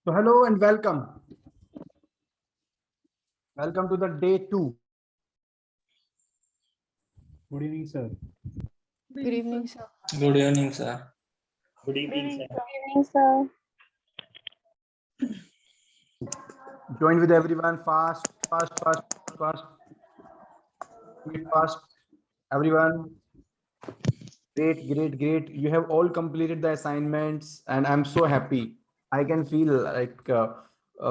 So hello and welcome. Welcome to the day 2. Good evening, sir. Good evening, sir. Good evening, sir. Good evening, sir. Good evening, sir. Join with everyone fast. Speed fast. Everyone. Great. You have all completed the assignments and I'm so happy. I can feel like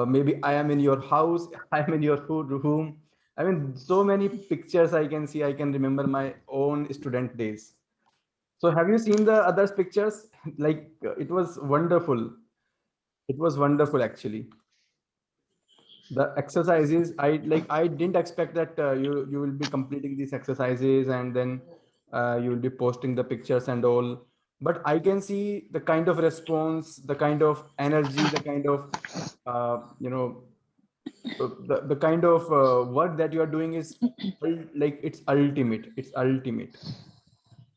maybe I am in your house. I am in your food room. I mean, so many pictures I can see. I can remember my own student days. So have you seen the others pictures? Like it was wonderful. It was wonderful actually. The exercises I didn't expect that you will be completing these exercises and then you will be posting the pictures and all, but I can see the kind of response, the kind of energy, the kind of the kind of work that you are doing is like it's ultimate.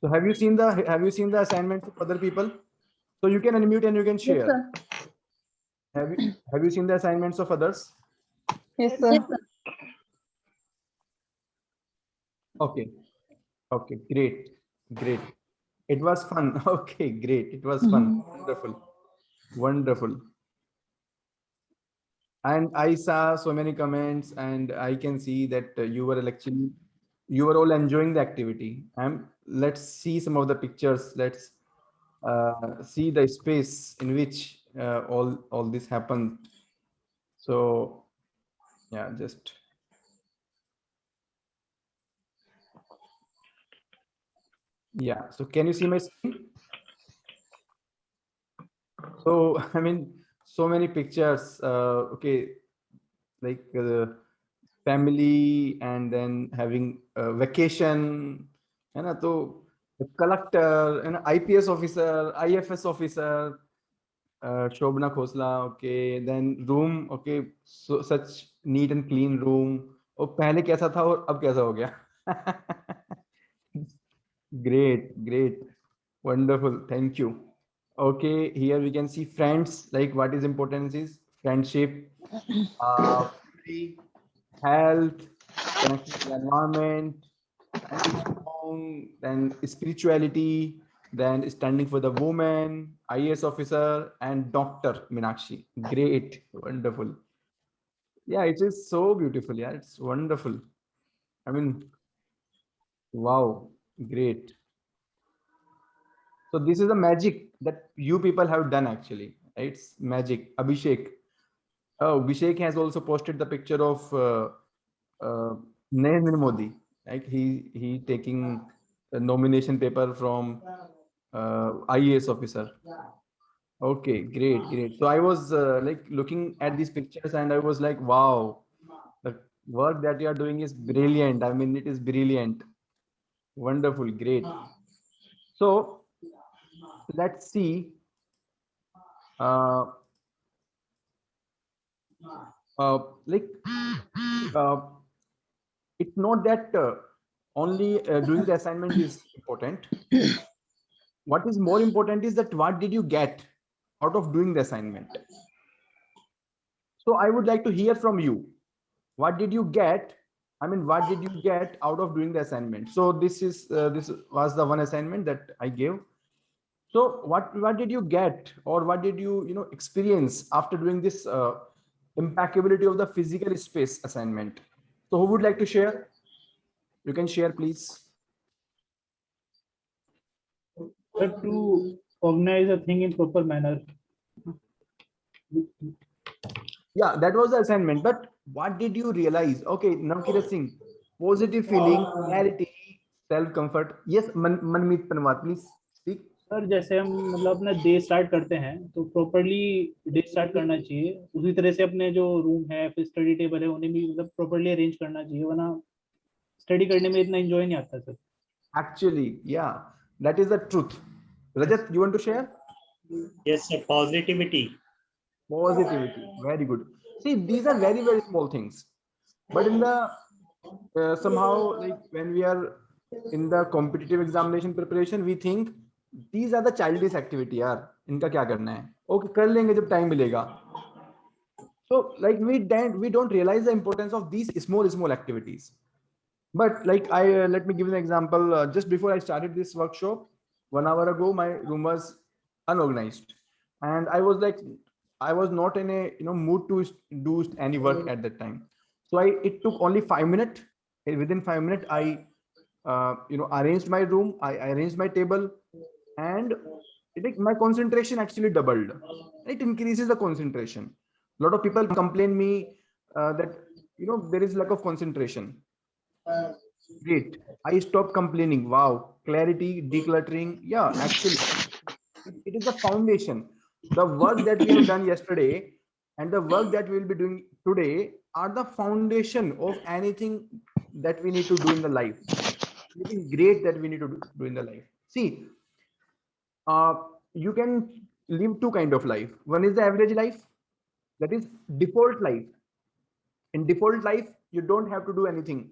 So have you seen the assignments of other people? So you can unmute and you can share. Yes, sir. Have you seen the assignments of others? Yes, sir. Okay. Okay, great. It was fun. Okay, great. It was fun. Wonderful. And I saw so many comments, and I can see that you were all enjoying the activity. And let's see some of the pictures. Let's see the space in which all this happened. So, yeah, just. Yeah. So, can you see my screen? So, I mean, so many pictures. Okay, like family and then having a vacation, है ना? तो collector and IPS officer, IFS officer, Shobna Khosla, okay, then room, okay, so such neat and clean room. और पहले कैसा था और अब कैसा हो गया? Great, wonderful, thank you. Okay, here we can see friends, like what is important is friendship, family, health, connection to the environment, standing strong, then spirituality, then standing for the woman, IAS officer, and Dr. Meenakshi. Great, wonderful. Yeah, it is so beautiful. Yeah, it's wonderful. I mean, wow, great. So this is the magic that you people have done actually. It's magic. Abhishek. Oh, Abhishek has also posted the picture of Narendra Modi. Like he taking a nomination paper from IAS officer. Okay, great. So I was like looking at these pictures and I was like, wow, the work that you are doing is brilliant. I mean, it is brilliant. Wonderful, great. So let's see. Uh, like it's not that only doing the assignment is important. What is more important is that what did you get out of doing the assignment? So I would like to hear from you. What did you get? I mean, what did you get out of doing the assignment? So this was the one assignment that I gave. So what did you get, or what did you experience after doing this impeccability of the physical space assignment? So who would like to share? You can share, please. But to organize a thing in proper manner. Yeah, that was the assignment. But what did you realize? Okay, Navkira Singh, positive feeling, clarity, self comfort. Yes, Manmeet Panwar, please speak. Sir जैसे हम मतलब अपना day start करते हैं तो properly day start करना चाहिए, उसी तरह से अपने जो रूम है फिर स्टडी टेबल है उन्हें भी मतलब प्रॉपरली अरेंज करना चाहिए, वरना स्टडी करने में इतना एंजॉय नहीं आता sir. Actually, yeah, that is the truth. Rajat, you want to share? Yes, sir. Positivity. Positivity, very good. See, these are very small things, but in the somehow, like when we are in the competitive examination preparation, we think these are the childish activity. यार इनका क्या करना है? Okay, कर लेंगे जब time मिलेगा. So like we don't realize the importance of these small activities. But like let me give you an example. Just before I started this workshop, 1 hour ago, my room was unorganized, and I was like, I was not in a mood to do any work at that time. So it took only 5 minutes. Within 5 minutes, I arranged my room. I arranged my table, and my concentration actually doubled. It increases the concentration. A lot of people complain me that there is lack of concentration. Great. I stopped complaining. Wow. Clarity, decluttering. Yeah, actually, it is the foundation. The work that we have done yesterday and the work that we will be doing today are the foundation of anything that we need to do in the life. Anything great that we need to do in the life. See, uh, you can live two kind of life. One is the average life, that is default life. In default life, you don't have to do anything.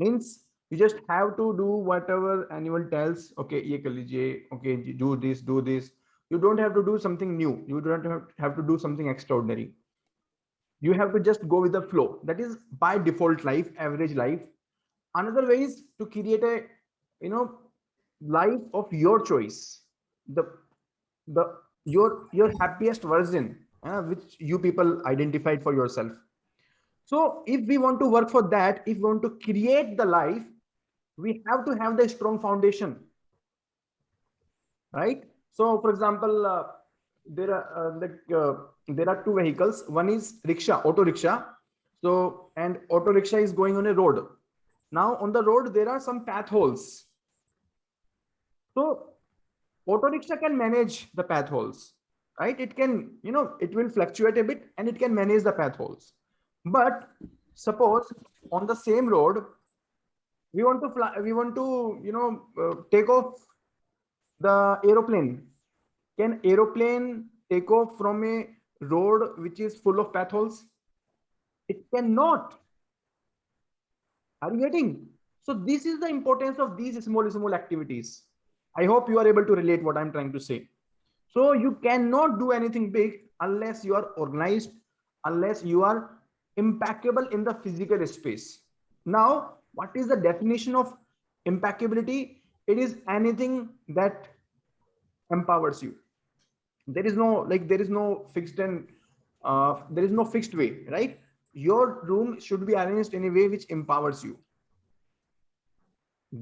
Means you just have to do whatever anyone tells. Okay, ye kar lijiye, okay, do this, do this. You don't have to do something new. You don't have to do something extraordinary. You have to just go with the flow. That is by default life, average life. Another way is to create a life of your choice. The your happiest version, which you people identified for yourself. So if we want to work for that, if we want to create the life, we have to have the strong foundation, right? So for example, there are two vehicles. One is rickshaw, auto rickshaw. So, and auto rickshaw is going on a road. Now on the road, there are some path holes. So auto rickshaw can manage the path holes, right? It can, it will fluctuate a bit and it can manage the path holes. But suppose on the same road, we want to fly, we want to, take off the aeroplane. Can aeroplane take off from a road which is full of path holes? It cannot. Are you getting? So this is the importance of these small activities. I hope you are able to relate what I'm trying to say. So you cannot do anything big unless you are organized, unless you are impeccable in the physical space. Now, what is the definition of impeccability? It is anything that empowers you. There is no fixed and there is no fixed way, right? Your room should be arranged in a way which empowers you.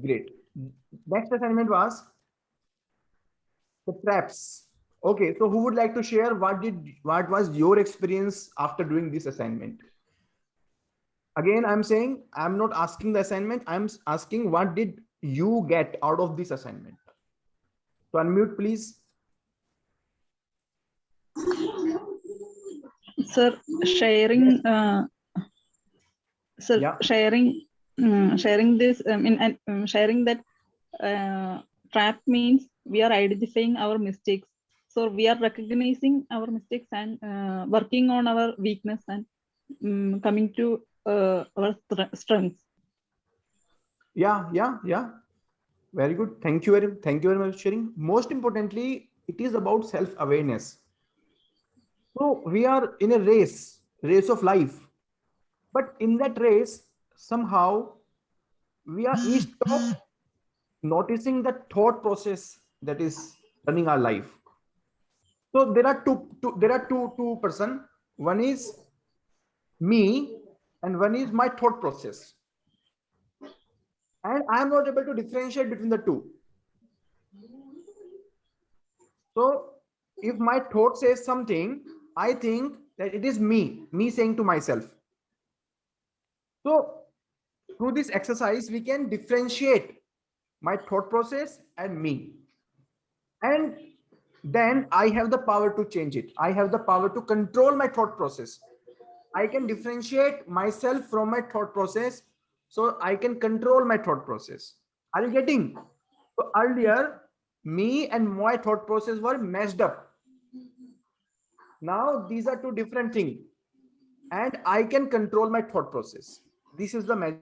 Great. Next assignment was the traps. Okay, so who would like to share what was your experience after doing this assignment? Again, I'm saying I'm not asking the assignment. I'm asking what did you get out of this assignment? So unmute, please. Sir, sharing, sir, Yeah. sharing this, sharing that trap means we are identifying our mistakes. So we are recognizing our mistakes and working on our weakness and coming to our strengths. Yeah. Very good. Thank you very much for sharing. Most importantly, it is about self-awareness. So we are in a race of life, but in that race, somehow we are each stop noticing the thought process that is running our life. So there are two person. One is me, and one is my thought process, and I am not able to differentiate between the two. So if my thought says something, I think that it is me saying to myself. So through this exercise, we can differentiate my thought process and me. And then I have the power to change it. I have the power to control my thought process. I can differentiate myself from my thought process, so I can control my thought process. Are you getting? So earlier, me and my thought process were messed up. Now these are two different things, and I can control my thought process. This is the magic.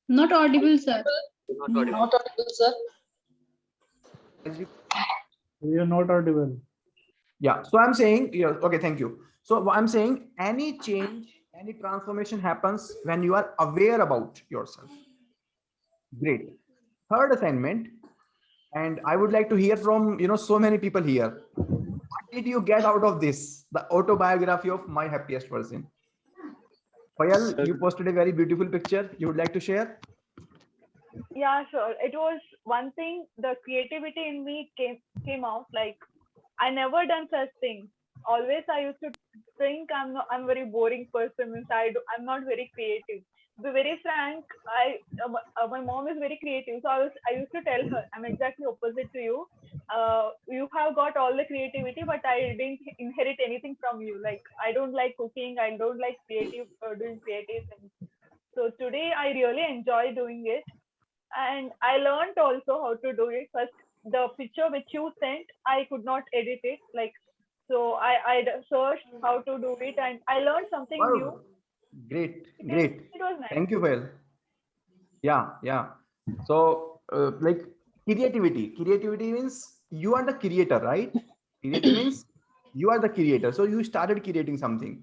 Not audible, sir. Not audible, sir. You are not audible. Yeah, so I'm saying, yeah, okay, thank you. So I'm saying any change, any transformation happens when you are aware about yourself. Great. Third assignment, and I would like to hear from, so many people here. What did you get out of this? The autobiography of my happiest person. Payal, you posted a very beautiful picture. You would like to share? Yeah, sure. It was one thing, the creativity in me came out. Like, I never done such things. Always I used to think I'm a very boring person inside. I'm not very creative. To be very frank, my mom is very creative, so I used to tell her I'm exactly opposite to you. You have got all the creativity, but I didn't inherit anything from you. Like, I don't like cooking. I don't like doing creative things. So today I really enjoy doing it, and I learned also how to do it. First, the picture which you sent, I could not edit it. Like, so I searched how to do it, and I learned something new. Wow. Great, great. It was nice. Thank you, Payal. Yeah, yeah. So, like creativity means you are the creator, right? Creativity means you are the creator. So you started creating something.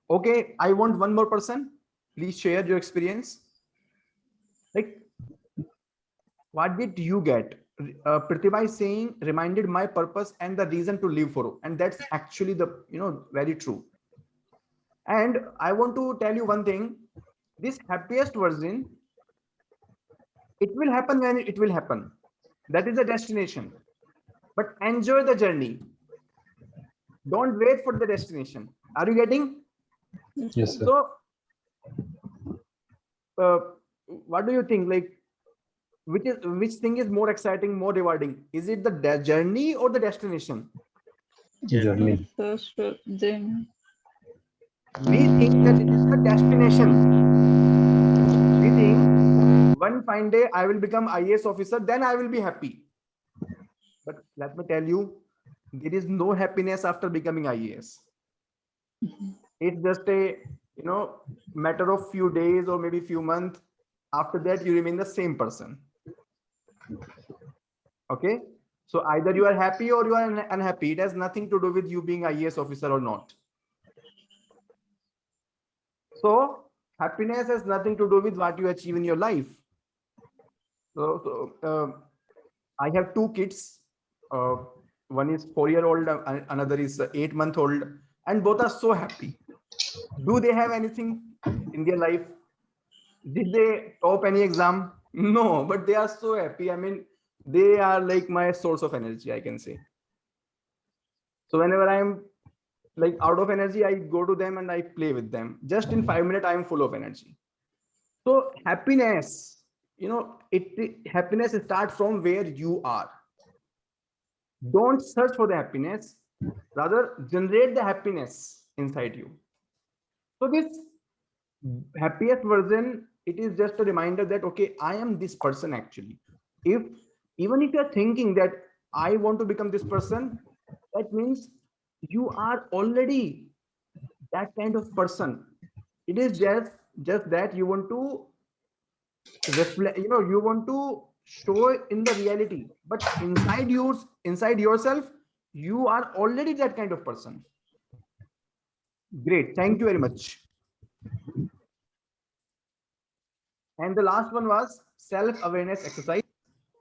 Okay, I want one more person. Please share your experience. Like, what did you get? Pratibha is saying, reminded my purpose and the reason to live for. And that's actually the, very true. And I want to tell you one thing. This happiest version, it will happen when it will happen. That is the destination. But enjoy the journey. Don't wait for the destination. Are you getting? Yes, sir. So, what do you think? Like, which thing is more exciting, more rewarding? Is it the journey or the destination? Journey. So sure. Journey. We think that it is the destination. We think one fine day I will become IAS officer, then I will be happy. But let me tell you, there is no happiness after becoming IAS. It's just a matter of few days or maybe few months. After that, you remain the same person. Okay, so either you are happy or you are unhappy. It has nothing to do with you being IAS officer or not. So happiness has nothing to do with what you achieve in your life. So I have two kids. One is 4-year-old, another is 8-month-old, and both are so happy. Do they have anything in their life? Did they top any exam? No, but they are so happy. I mean, they are like my source of energy, I can say. So whenever I'm like out of energy, I go to them and I play with them. Just in 5 minutes, I'm full of energy. So happiness, happiness starts from where you are. Don't search for the happiness, rather generate the happiness inside you. So this happiest version, it is just a reminder that, okay, I am this person actually. Even if you're thinking that I want to become this person, that means you are already that kind of person. It is just that you want to reflect, you want to show it in the reality, but inside yourself, you are already that kind of person. Great, thank you very much. And the last one was self-awareness exercise.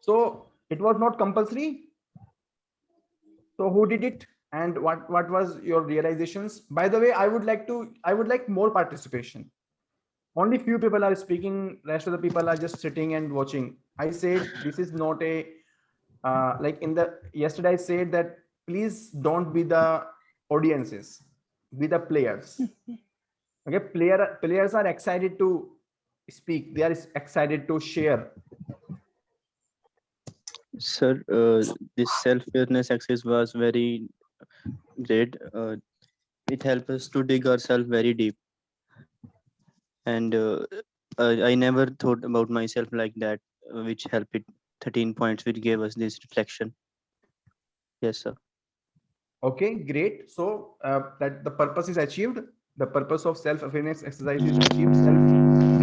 So it was not compulsory. So who did it and what was your realizations? By the way, I would like more participation. Only few people are speaking, rest of the people are just sitting and watching. I said this is not a like yesterday I said that please don't be the audiences, be the players. Okay, players are excited to speak, they are excited to share. Sir, this self-awareness exercise was very great. It helped us to dig ourselves very deep. And I never thought about myself like that, which helped it 13 points, which gave us this reflection. Yes, sir. Okay, great. So that the purpose is achieved. The purpose of self-awareness exercise is achieved.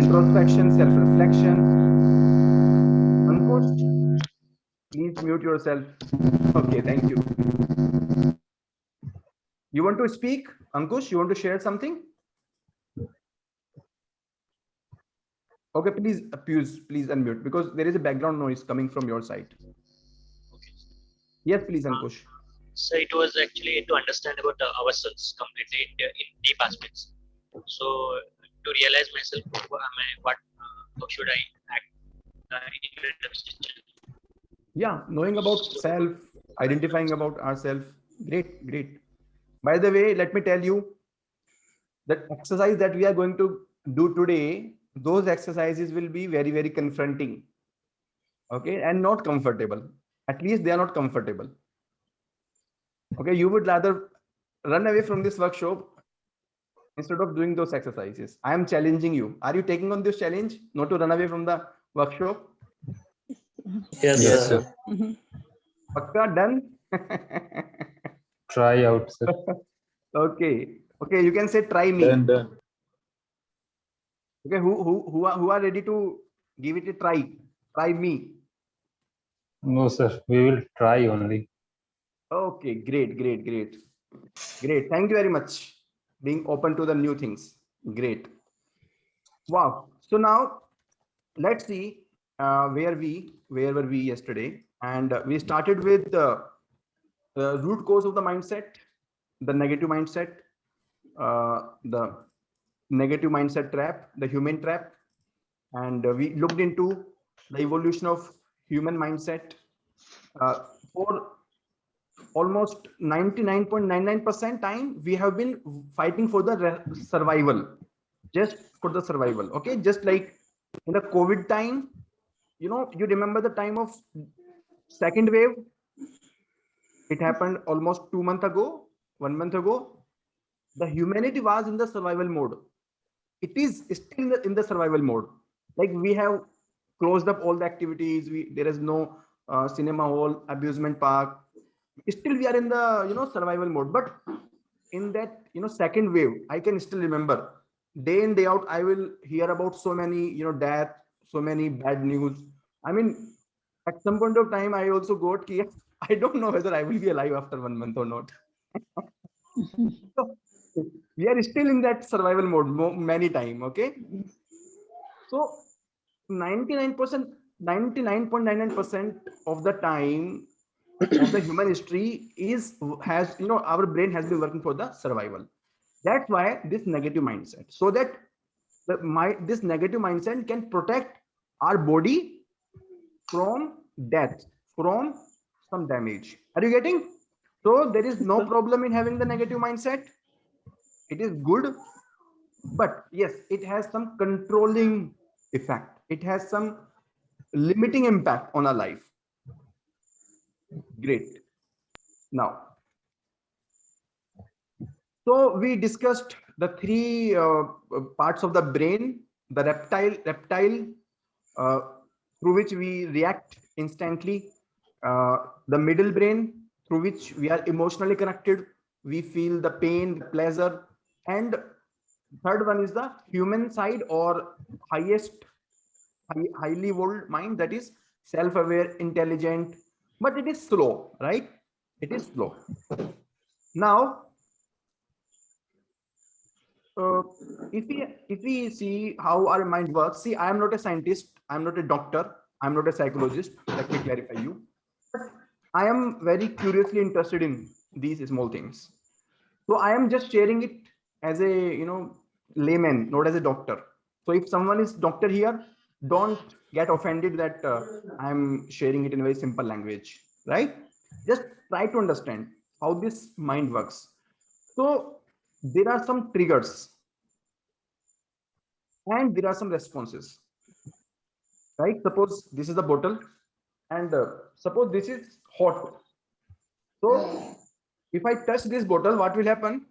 introspection, self-reflection. Ankush, please mute yourself. Okay, thank you. You want to speak, Ankush? You want to share something? Okay, please, Piyush, please unmute because there is a background noise coming from your side. Okay. Yes, please, Ankush. So it was actually to understand about ourselves completely in deep aspects. So to realize myself, who am I? What? How should I act? In a situation? Yeah, knowing about self, identifying about ourselves. Great, great. By the way, let me tell you that exercise that we are going to do today, those exercises will be very, very confronting. Okay, and not comfortable. At least they are not comfortable. Okay, you would rather run away from this workshop instead of doing those exercises. I am challenging you. Are you taking on this challenge not to run away from the workshop? Yes, Yes, sir. sir. Pakka, done? Try out, sir. Okay. Okay, you can say try me. Done. Okay, who are ready to give it a try? Try me. No, sir. We will try only. Okay, great, great, great. Great. Thank you very much. Being open to the new things. Great. Wow. So now let's see where were we yesterday, and we started with the root cause of the mindset, the negative mindset, the negative mindset trap, the human trap, and we looked into the evolution of human mindset for almost 99.99% time. We have been fighting for the survival, just for the survival. Okay, just like in the COVID time, you remember the time of second wave. It happened almost 2 months ago, 1 month ago. The humanity was in the survival mode. It is still in the survival mode. Like we have closed up all the activities. There is no cinema hall, amusement park. Still we are in the survival mode. But in that second wave, I can still remember day in day out I will hear about so many death, so many bad news. I mean, at some point of time I also got ki, I don't know whether I will be alive after 1 month or not. So, we are still in that survival mode many time. Okay, so 99.99% of the time of the human history has our brain has been working for the survival. That's why this negative mindset, so that this negative mindset can protect our body from death, from some damage. Are you getting? So there is no problem in having the negative mindset. It is good, but yes, it has some controlling effect. It has some limiting impact on our life. Great. Now, so we discussed the three parts of the brain: the reptile through which we react instantly, the middle brain through which we are emotionally connected, we feel the pain, the pleasure, and third one is the human side, or highly evolved mind, that is self-aware, intelligent, but it is slow, right? It is slow. Now, if we see how our mind works, see, I am not a scientist, I am not a doctor, I am not a psychologist. Let me clarify you. But I am very curiously interested in these small things. So I am just sharing it as a layman, not as a doctor. So if someone is doctor here, don't get offended that I am sharing it in a very simple language, right? Just try to understand how this mind works. So there are some triggers and there are some responses, right? Suppose this is a bottle and suppose this is hot. So if I touch this bottle, what will happen?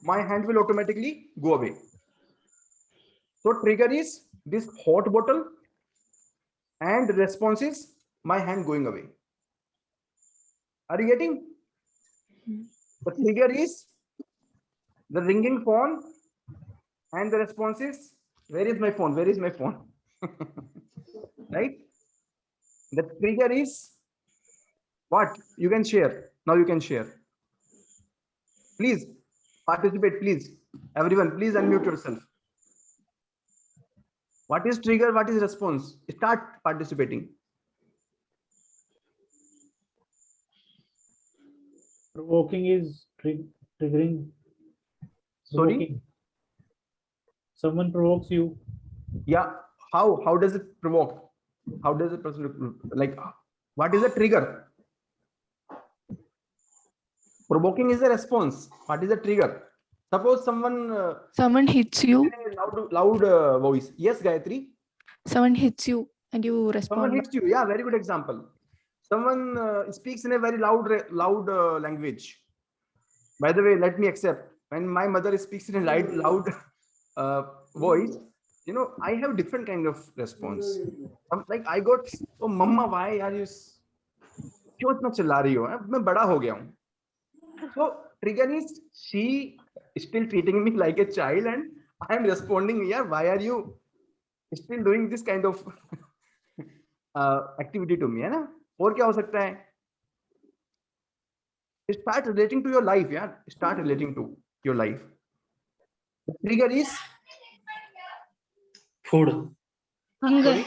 My hand will automatically go away. So trigger is this hot bottle and response is my hand going away. Are you getting? The trigger is the ringing phone and the response is Where is my phone? Where is my phone? Right? The trigger is what? You can share. Now you can share. Please participate, please. Everyone, please unmute yourself. What is trigger? What is response? Start participating. Provoking is triggering. Sorry? Provoking. Someone provokes you. Yeah. How does it provoke? How does the person like? What is the trigger? Provoking is the response. What is the trigger? Suppose someone hits you. Loud voice. Yes, Gayatri. Someone hits you and you Someone respond. hits you. Yeah, very good example. Someone speaks in a very loud language. By the way, let me accept. When my mother speaks in a loud voice, you know, I have different kind of response. Like I got, oh mama, why are you? क्यों इतना चिल्ला रही हो? मैं बड़ा हो गया हूँ. So trigger is she still treating me like a child and I am responding, yeah, why are you still doing this kind of activity to me, है ना? और क्या हो सकता है? Start relating to your life, yeah. Start relating to your life. The trigger is Food. Hunger. sorry?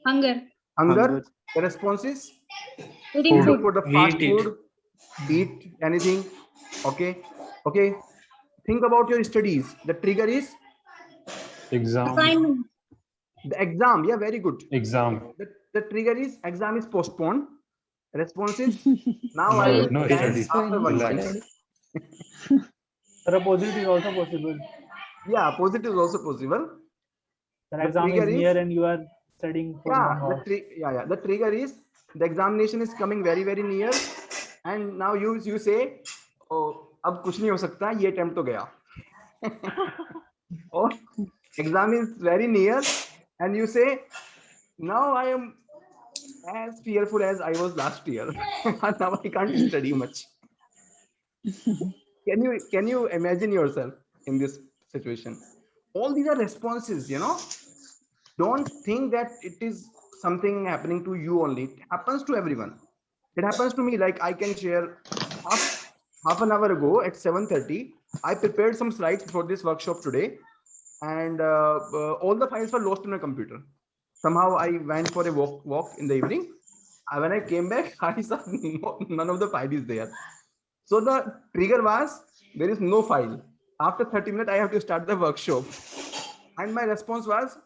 Hunger. Hunger. The response is Eating look food. for the We fast eat it. food, eat anything. Okay. Think about your studies. The trigger is Exam. Assignment. the exam. Yeah, very good. Exam. The trigger is exam is postponed. Response is now No, I will no plan studies. after 1 Relax. month. The opposite is also possible. Yeah, opposite is also possible. The The exam trigger is is- near and you are studying for Yeah, long hours. the trigger is the examination is coming very near, and now you say, oh, अब कुछ नहीं हो सकता, ये attempt तो गया. Or exam is very near, and you say, now I am as fearful as I was last year. Now I can't study much. Can you imagine yourself in this situation? All these are responses, you know. Don't think that it is something happening to you only. It happens to everyone. It happens to me. Like I can share half an hour ago at 7:30, I prepared some slides for this workshop today, and all the files were lost in my computer. Somehow I went for a walk in the evening. When I came back, I saw none of the file is there. So the trigger was there is no file. After 30 minutes, I have to start the workshop, and my response was,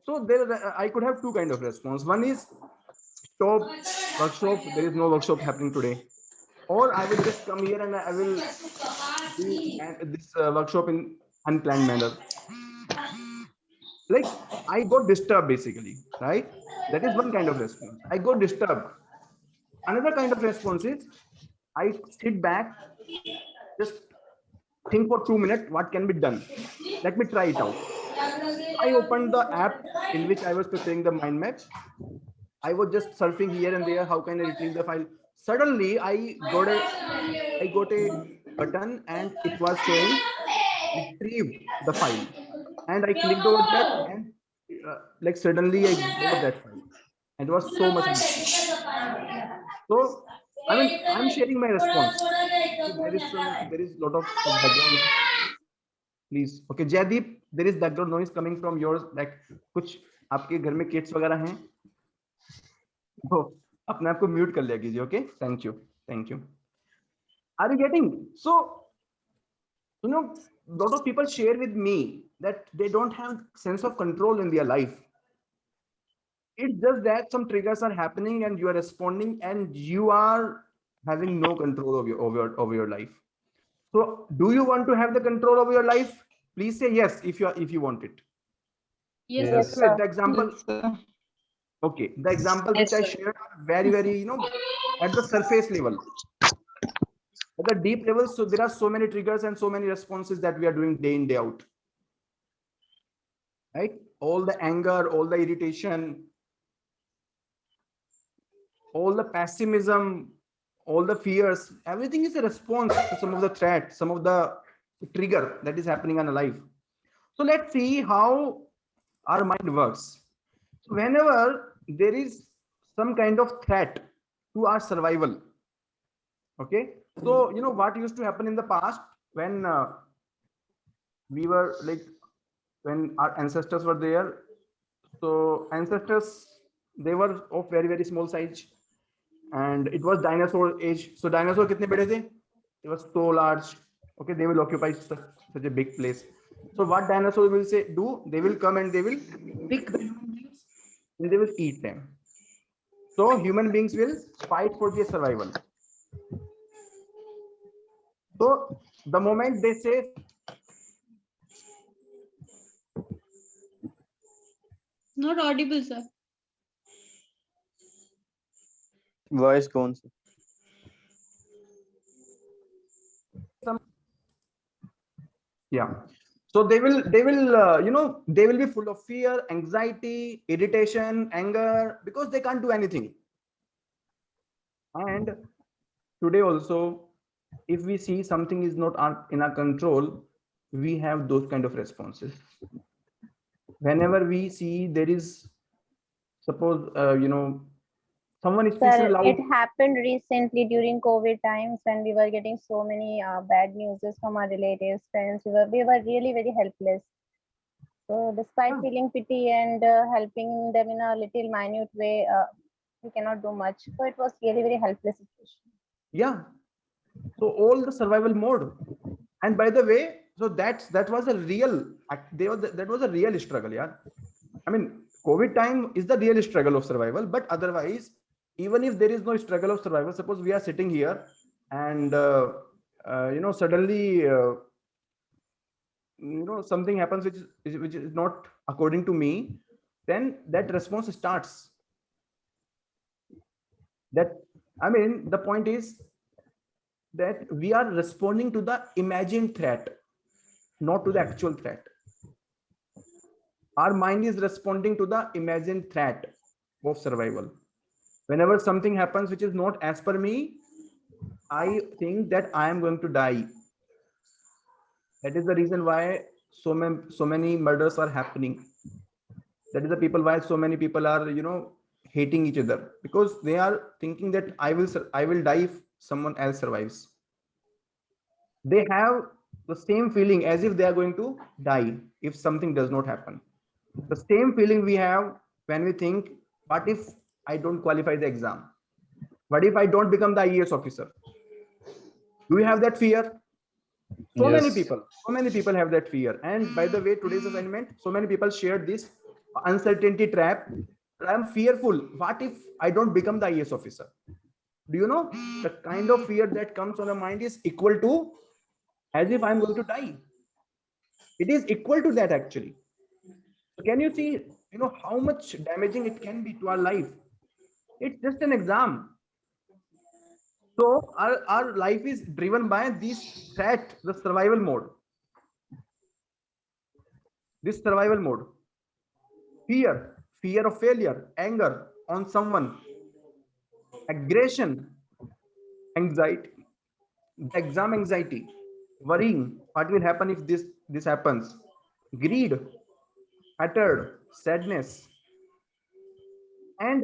so there I could have two kind of response. One is stop workshop. There is no workshop happening today, or I will just come here and I will do this workshop in unplanned manner. Like I got disturbed basically, right? That is one kind of response. I got disturbed. Another kind of response is I sit back, just think for 2 minutes what can be done. Let me try it out. I opened the app in which I was preparing the mind map. I was just surfing here and there. How can I retrieve the file? Suddenly, I got a button and it was showing retrieve the file, and I clicked over that, and like suddenly I got that file, and it was so much helpful. So I mean, I'm sharing my response. There is lot of background. Please, okay, Jaideep, there is background noise coming from yours. Like कुछ आपके घर में kids वगैरह हैं, तो अपने आप को म्यूट कर लिया कीजिए. Okay, thank you. Are you getting? So, you know, lot of people share with me that they don't have sense of control in their life. It's just that some triggers are happening and you are responding and you are having no control over your life. So do you want to have the control over your life? Please say yes if you want it. Yes, Yes. sir. The example, okay, the example which I shared, very, you know, at the surface level. At the deep level, so there are so many triggers and so many responses that we are doing day in, day out. Right? All the anger, all the irritation, all the pessimism, all the fears, everything is a response to some of the threat, some of the trigger that is happening in a life. So let's see how our mind works. So whenever there is some kind of threat to our survival, okay, so you know what used to happen in the past when we were like, when our ancestors were there. So ancestors, they were of very, very small size, and it was dinosaur age. So dinosaur kitne bade the? It was so large. Okay, they will occupy such a big place. So what dinosaurs will say do? They will come and they will pick the human beings and they will eat them. So human beings will fight for their survival. So the moment they say Not audible, sir. Voice gone, sir. some, yeah. So they will you know, they will be full of fear, anxiety, irritation, anger, because they can't do anything. And today also, if we see something is not in our control, we have those kind of responses. Whenever we see there is, suppose you know, someone is speaking Sir, loud. it happened recently during COVID times when we were getting so many bad news from our relatives, friends. We were really very helpless. So despite feeling pity and helping them in a little minute way, we cannot do much. So it was really very helpless situation. Yeah. So all the survival mode. And by the way, so that was a real, that was a real struggle. Yeah. I mean, COVID time is the real struggle of survival, but otherwise, even if there is no struggle of survival, suppose we are sitting here and you know, suddenly you know, something happens which is not according to me, then that response starts. That, I mean, the point is that we are responding to the imagined threat, not to the actual threat. Our mind is responding to the imagined threat of survival. Whenever something happens which is not as per me, I think that I am going to die. That is the reason why so many murders are happening. That is the people why so many people are, you know, hating each other, because they are thinking that I will die if someone else survives. They have the same feeling as if they are going to die if something does not happen. The same feeling we have when we think, what if I don't qualify the exam? What if I don't become the IAS officer? Do you have that fear? So many people have that fear. And by the way, today's assignment, so many people shared this uncertainty trap. I'm fearful. What if I don't become the IAS officer? Do you know the kind of fear that comes on the mind is equal to as if I'm going to die? It is equal to that actually. So can you see, you know, how much damaging it can be to our life? It's just an exam. So our life is driven by this threat, the survival mode. This survival mode. Fear of failure, anger on someone, aggression, anxiety, exam anxiety, worrying, what will happen if this happens, greed, hatred, sadness, and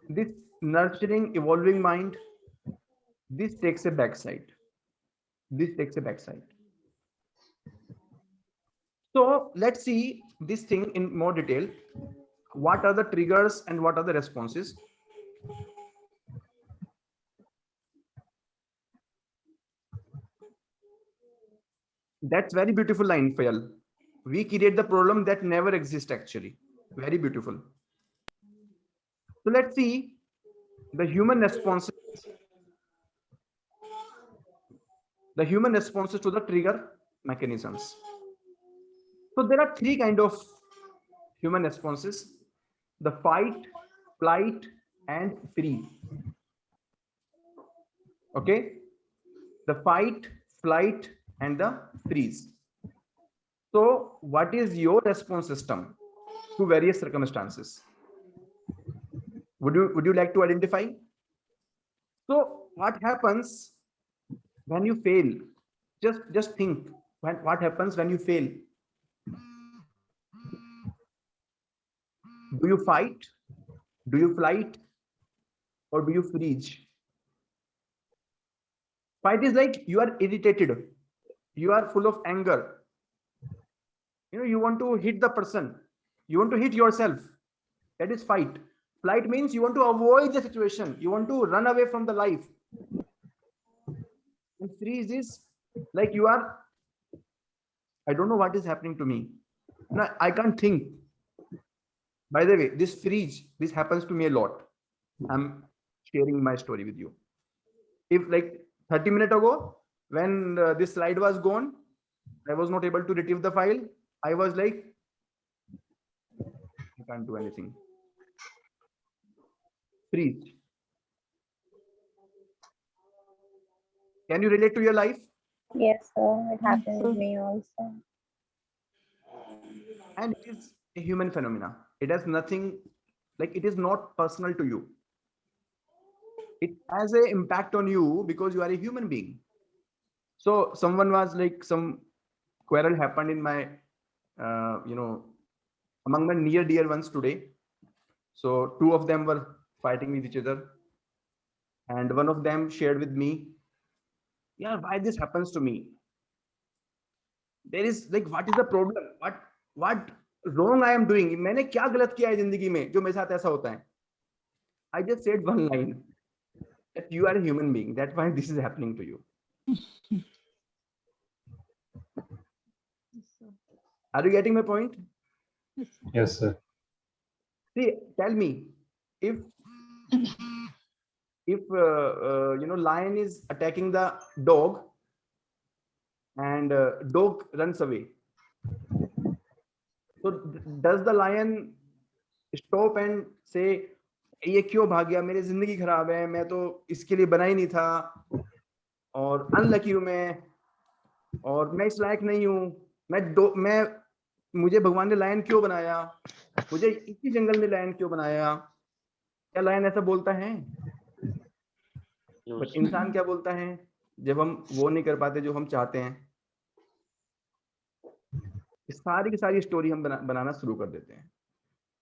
this nurturing, evolving mind, this takes a backside. So let's see this thing in more detail. What are the triggers and what are the responses? That's very beautiful line, Fayal. We create the problem that never exists actually. Very beautiful. So let's see the human responses. The human responses to the trigger mechanisms. So there are three kinds of human responses: the fight, flight, and freeze. Okay, the fight, flight, and the freeze. So what is your response system to various circumstances? Would you like to identify? So what happens when you fail? Just think what happens when you fail. Do you fight? Do you flight? Or do you freeze? Fight is like you are irritated. You are full of anger. You want to hit the person. You want to hit yourself. That is fight. Flight means you want to avoid the situation. You want to run away from the life. And freeze is like you are, I don't know what is happening to me. No, I can't think. By the way, this freeze, this happens to me a lot. I'm sharing my story with you. If like 30 minutes ago, when this slide was gone, I was not able to retrieve the file. I was like, I can't do anything. Freeze. Can you relate to your life? Yes, sir. It happened with me also. And it is a human phenomena. It has nothing, like it is not personal to you. It has an impact on you because you are a human being. So someone was like, some quarrel happened in my, among my near dear ones today. So two of them were fighting with each other. And one of them shared with me, yeah, why this happens to me? There is like, what is the problem? What wrong I am doing? मैंने क्या गलत किया है जिंदगी में जो मेरे साथ ऐसा होता है? I just said one line that you are a human being. That's why this is happening to you. Are you getting my point? Yes, sir. See, tell me, if lion is attacking the dog and dog runs away, so does the lion stop and say, ये क्यों भाग गया, मेरी जिंदगी खराब है, मैं तो इसके लिए बना ही नहीं था, और अनलकी हूं मैं, और मैं इस लायक नहीं हूं, मुझे भगवान ने लायन क्यों बनाया, मुझे इसी जंगल में लायन क्यों बनाया? क्या लायन ऐसा बोलता है? बट इंसान क्या बोलता है जब हम वो नहीं कर पाते जो हम चाहते हैं? सारी की सारी स्टोरी हम बनाना शुरू कर देते हैं.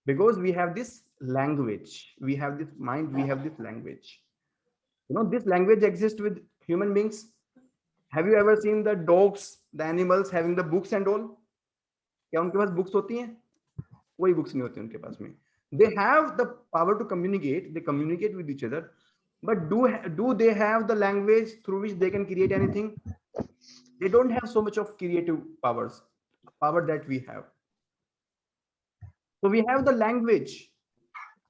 Because we have this language, we have this mind, we have this language. This language exists with human beings. Have you ever seen the dogs, the animals having the books and all? क्या उनके पास books होती हैं? कोई books नहीं होती उनके पास में. They have the power to communicate. They communicate with each other. But do they have the language through which they can create anything? They don't have so much of creative power that we have. So we have the language.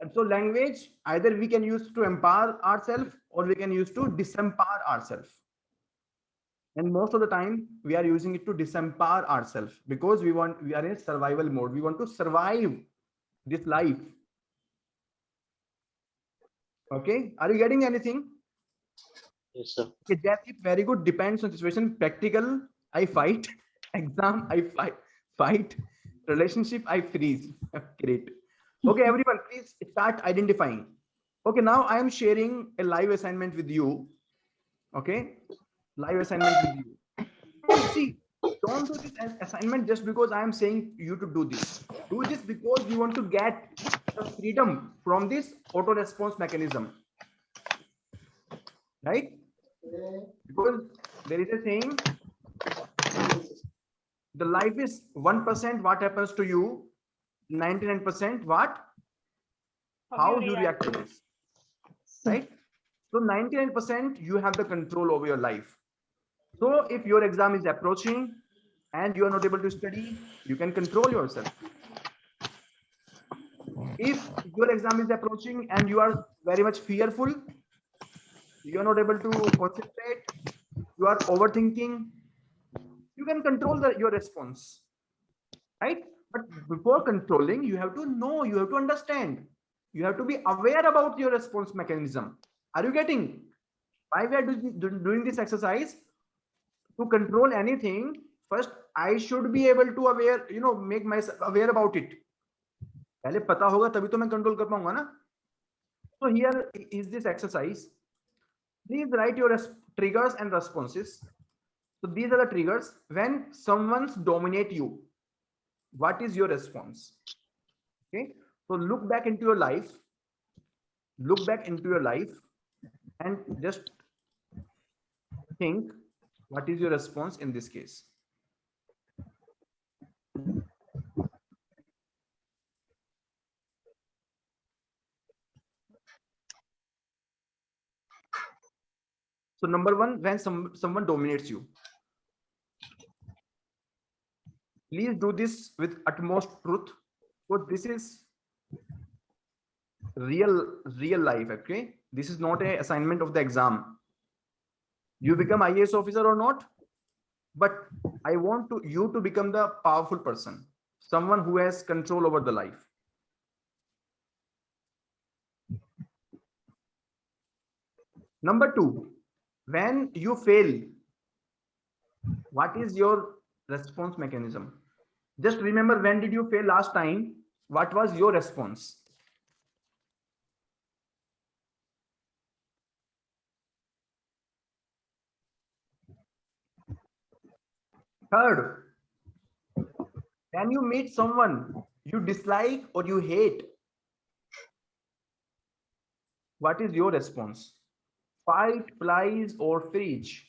And so language, either we can use to empower ourselves or we can use to disempower ourselves. And most of the time we are using it to disempower ourselves because we are in survival mode. We want to survive this life. Okay, are you getting anything? Yes, sir. Okay, that is very good. Depends on situation. Practical, I fight. Exam, I fight. Relationship, I freeze. Great. Okay, everyone, please start identifying. Okay, now I am sharing a live assignment with you. Okay, live assignment with you. See, don't do this assignment just because I am saying you to do this. Do this because you want to get the freedom from this auto response mechanism. Right? Because there is a saying, the life is 1% what happens to you, 99% what? How you react to this. Right? So 99% you have the control over your life. So if your exam is approaching and you are not able to study, you can control yourself. If your exam is approaching and you are very much fearful, you are not able to concentrate, you are overthinking, you can control your response, right? But before controlling, you have to know, you have to understand, you have to be aware about your response mechanism. Are you getting why we are doing this exercise? To control anything, first I should be able to make myself aware about it. पहले पता होगा तभी तो मैं control कर पाऊंगा ना. So here is this exercise. Please write your triggers and responses. So these are the triggers. When someone's dominate you, what is your response? Okay. So look back into your life. Look back into your life and just think, what is your response in this case? So number one, when someone dominates you, please do this with utmost truth, because this is real life. Okay, this is not an assignment of the exam. You become IAS officer or not, but I want you to become the powerful person, someone who has control over the life. Number two, when you fail, what is your response mechanism? Just remember, when did you fail last time? What was your response? Third, when you meet someone you dislike or you hate, what is your response? Fight, flies, or freeze?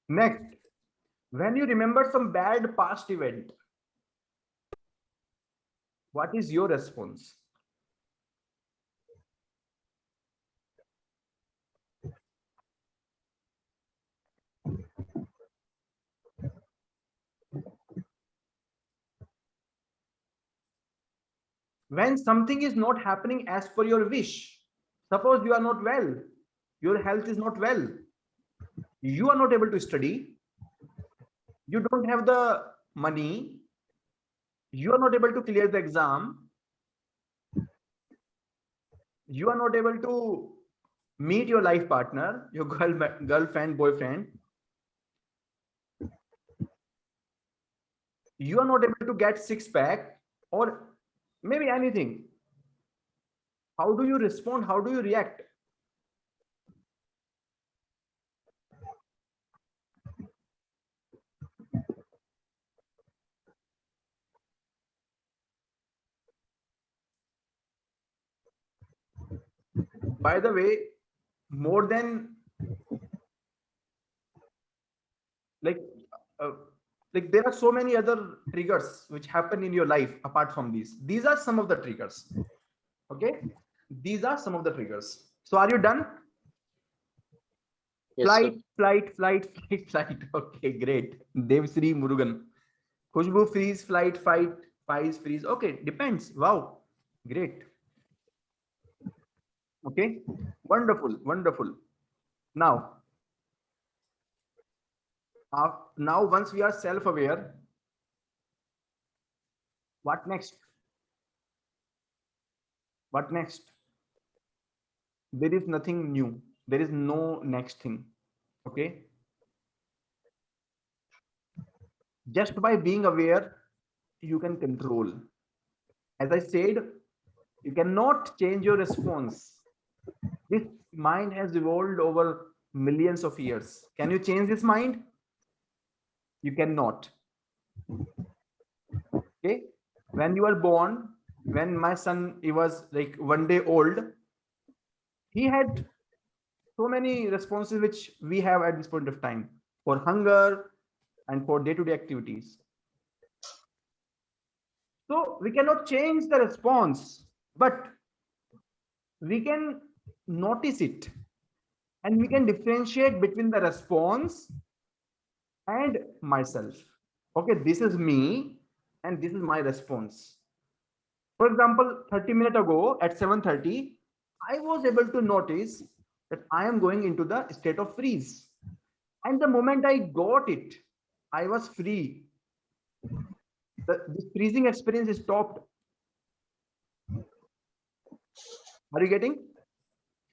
Next, when you remember some bad past event, what is your response? When something is not happening as per your wish, suppose you are not well, your health is not well, you are not able to study, you don't have the money, you are not able to clear the exam, you are not able to meet your life partner, your girlfriend, boyfriend, you are not able to get six-pack, or maybe anything. How do you respond? How do you react? By the way, more than like there are so many other triggers which happen in your life apart from these. These are some of the triggers. Okay, these are some of the triggers. So are you done? Yes, Flight. Okay, great. Devsri Murugan. Khushbu, freeze, flight, fight, pies, freeze. Okay, depends. Wow, great. Okay, wonderful. Now once we are self-aware, what next? There is nothing new. There is no next thing. Okay, just by being aware, you can control. As I said, you cannot change your response. This mind has evolved over millions of years. Can you change this mind? You cannot. Okay, when you were born, when my son, he was like 1 day old, he had so many responses which we have at this point of time for hunger and for day-to-day activities. So we cannot change the response, but we can notice it and we can differentiate between the response and myself. Okay, this is me and this is my response. For example, 30 minutes ago at 7:30, I was able to notice that I am going into the state of freeze. And the moment I got it, I was free. This freezing experience is stopped. Are you getting?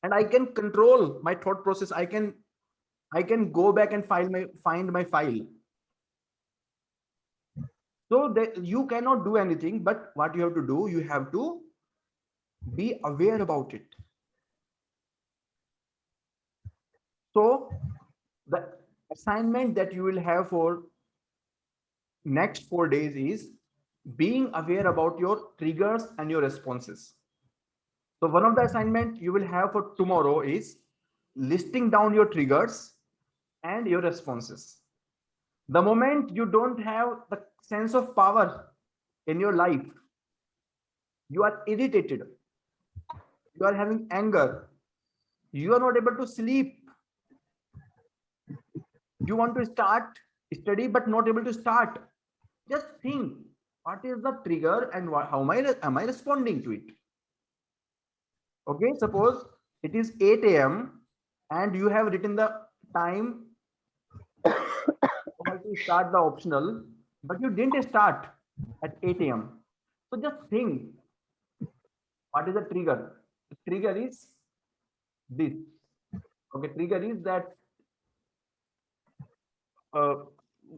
And I can control my thought process. I can go back and find my file. So that you cannot do anything, but what you have to do, you have to be aware about it. So the assignment that you will have for next 4 days is being aware about your triggers and your responses. So one of the assignment you will have for tomorrow is listing down your triggers and your responses. The moment you don't have the sense of power in your life, you are irritated, you are having anger, you are not able to sleep, you want to start study but not able to start, just think what is the trigger and how am I responding to it. Okay, suppose it is 8 a.m. and you have written the time to start the optional, but you didn't start at 8 a.m. So just think, what is the trigger? The trigger is this. Okay, trigger is that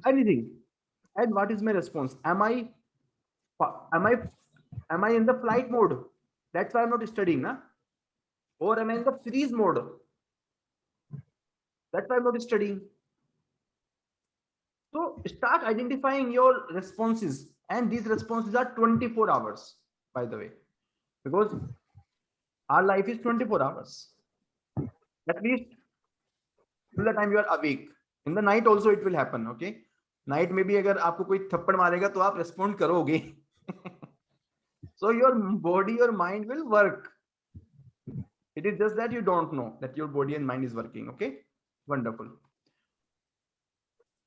anything. And what is my response? Am I in the flight mode? That's why I'm not studying, na? Or am I in the freeze mode? That's why I'm not studying. So start identifying your responses, and these responses are 24 hours, by the way, because our life is 24 hours. At least till the time you are awake. In the night also it will happen, okay? Night में भी अगर आपको कोई थप्पड़ मारेगा तो आप respond करोगे. So your body, your mind will work. It is just that you don't know that your body and mind is working, okay? Wonderful.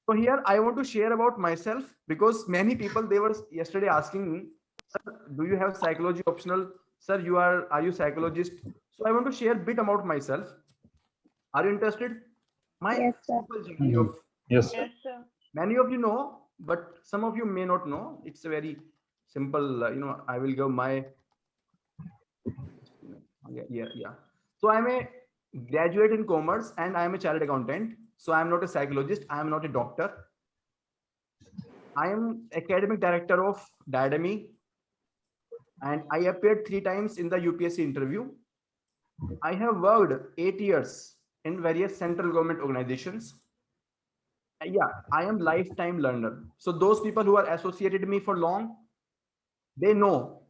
So here I want to share about myself, because many people, they were yesterday asking me, sir, do you have psychology optional? Sir, are you psychologist? So I want to share a bit about myself. Are you interested? My simple journey of, yes, sir. Yes, sir. Many of you know, but some of you may not know. It's a very simple, I will give my, yeah. So I'm a graduate in commerce and I'm a chartered accountant. So I'm not a psychologist. I'm not a doctor. I am academic director of Diademy, and I appeared 3 times in the UPSC interview. I have worked 8 years in various central government organizations. Yeah, I am lifetime learner. So those people who are associated me for long, they know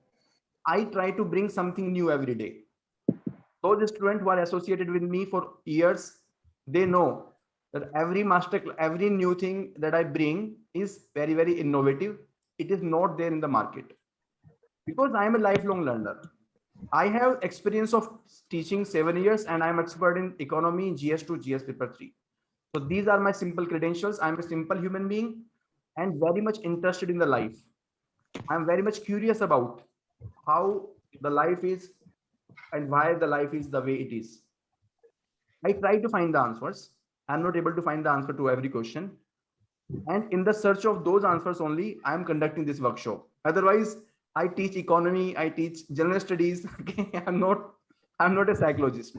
I try to bring something new every day. Those students who are associated with me for years, they know that every new thing that I bring is very, very innovative. It is not there in the market, because I am a lifelong learner. I have experience of teaching 7 years, and I'm expert in economy, GS2, GS paper 3. So these are my simple credentials. I'm a simple human being and very much interested in the life. I'm very much curious about how the life is and why the life is the way it is. I try to find the answers. I'm not able to find the answer to every question. And in the search of those answers only, I'm conducting this workshop. Otherwise, I teach economy, I teach general studies. Okay, I'm not a psychologist.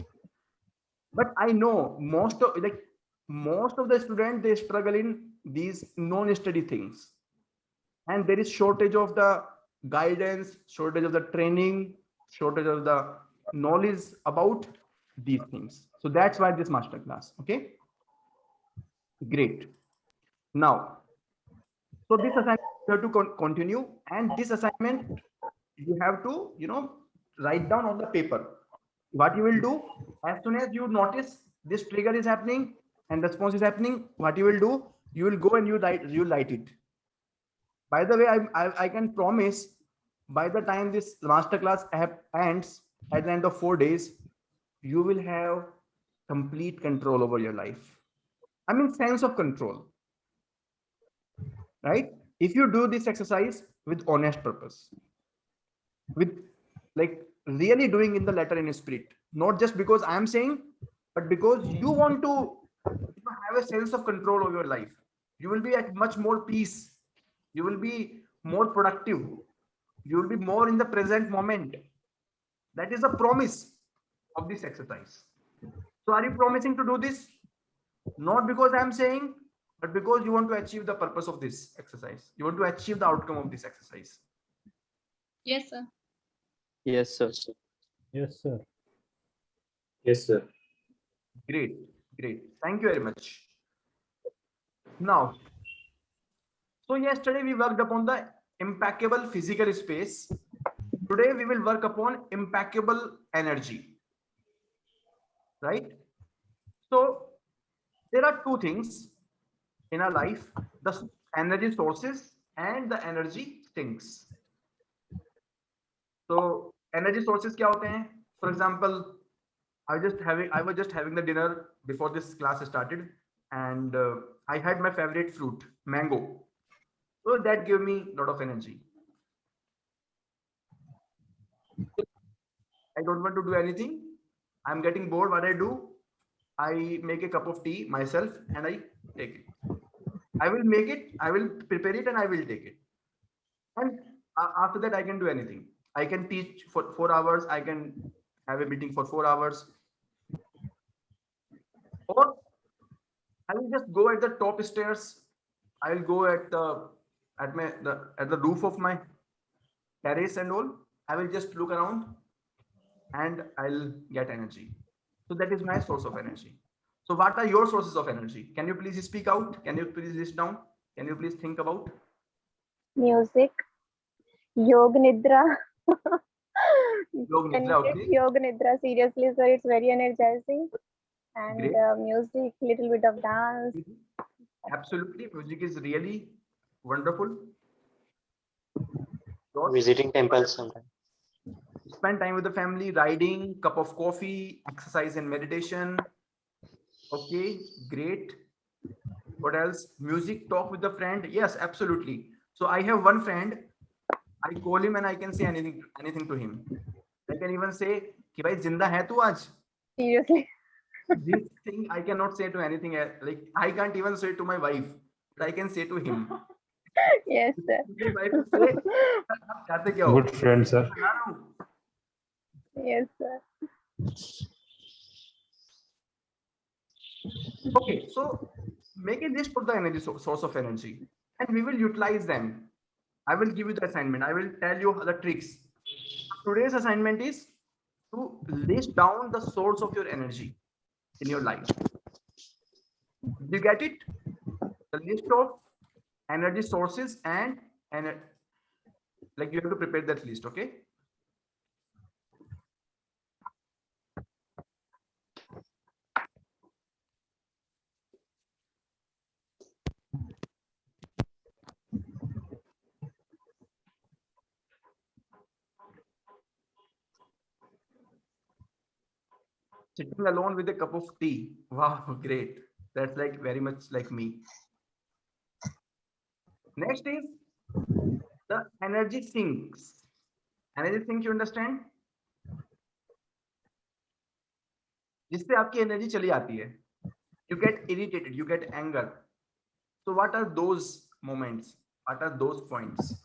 But I know most of the students, they struggle in these non-study things. And there is shortage of the guidance, shortage of the training, shortage of the knowledge about these things. So that's why this masterclass. Okay, great. Now, so this assignment you have to continue, and this assignment you have to, write down on the paper. What you will do, as soon as you notice this trigger is happening and response is happening, what you will do, you will go and you write it. By the way, I can promise, by the time this masterclass ends at the end of 4 days, you will have complete control over your life. I mean, sense of control, right? If you do this exercise with honest purpose, with really doing in the letter in spirit, not just because I am saying, but because you want to have a sense of control over your life, you will be at much more peace. You will be more productive. You will be more in the present moment. That is a promise of this exercise. So are you promising to do this? Not because I'm saying, but because you want to achieve the purpose of this exercise, you want to achieve the outcome of this exercise. Yes, sir. Yes, sir. Yes, sir. Yes, sir. Great, great. Thank you very much. Now, so yesterday we worked upon the impeccable physical space. Today we will work upon impeccable energy. Right? So there are two things in our life: the energy sources and the energy sinks. So energy sources क्या होते हैं? For example, I was just having the dinner before this class started, and I had my favorite fruit, mango. So that gave me a lot of energy. I don't want to do anything. I'm getting bored. What I do, I make a cup of tea myself and I take it. I will make it, I will prepare it, and I will take it. And after that, I can do anything. I can teach for 4 hours. I can have a meeting for 4 hours. Or I will just go at the top stairs. I will go at the roof of my terrace and all. I will just look around and I'll get energy. So that is my source of energy. So what are your sources of energy? Can you please speak out? Can you please list down? Can you please think about? Music, Yoga Nidra. Yoga Nidra, okay. Yoga Nidra, seriously, sir, it's very energizing. And Great. music, little bit of dance. Absolutely, music is really wonderful. Visiting temples sometimes. Spend time with the family, riding, cup of coffee, exercise and meditation. Okay, great. What else? Music, talk with a friend. Yes, absolutely. So I have one friend. I call him and I can say anything to him. I can even say, "Ki bhai, zinda hai tu aaj?" Seriously. This thing I cannot say to anything else. Like I can't even say to my wife, but I can say to him. Yes, sir. My wife will say, "आप चाहते क्या हो?" Good friend, sir. बना रहा हूँ. Yes, sir. Okay, so make a list for the energy source of energy, and we will utilize them. I will give you the assignment. I will tell you the tricks. Today's assignment is to list down the source of your energy in your life. Did you get it? The list of energy sources and like you have to prepare that list, okay? Sitting alone with a cup of tea. Wow, great. That's like very much like me. Next is the energy sinks. Energy sink, you understand? जिससे आपकी energy चली आती है. You get irritated, you get anger. So what are those moments? What are those points?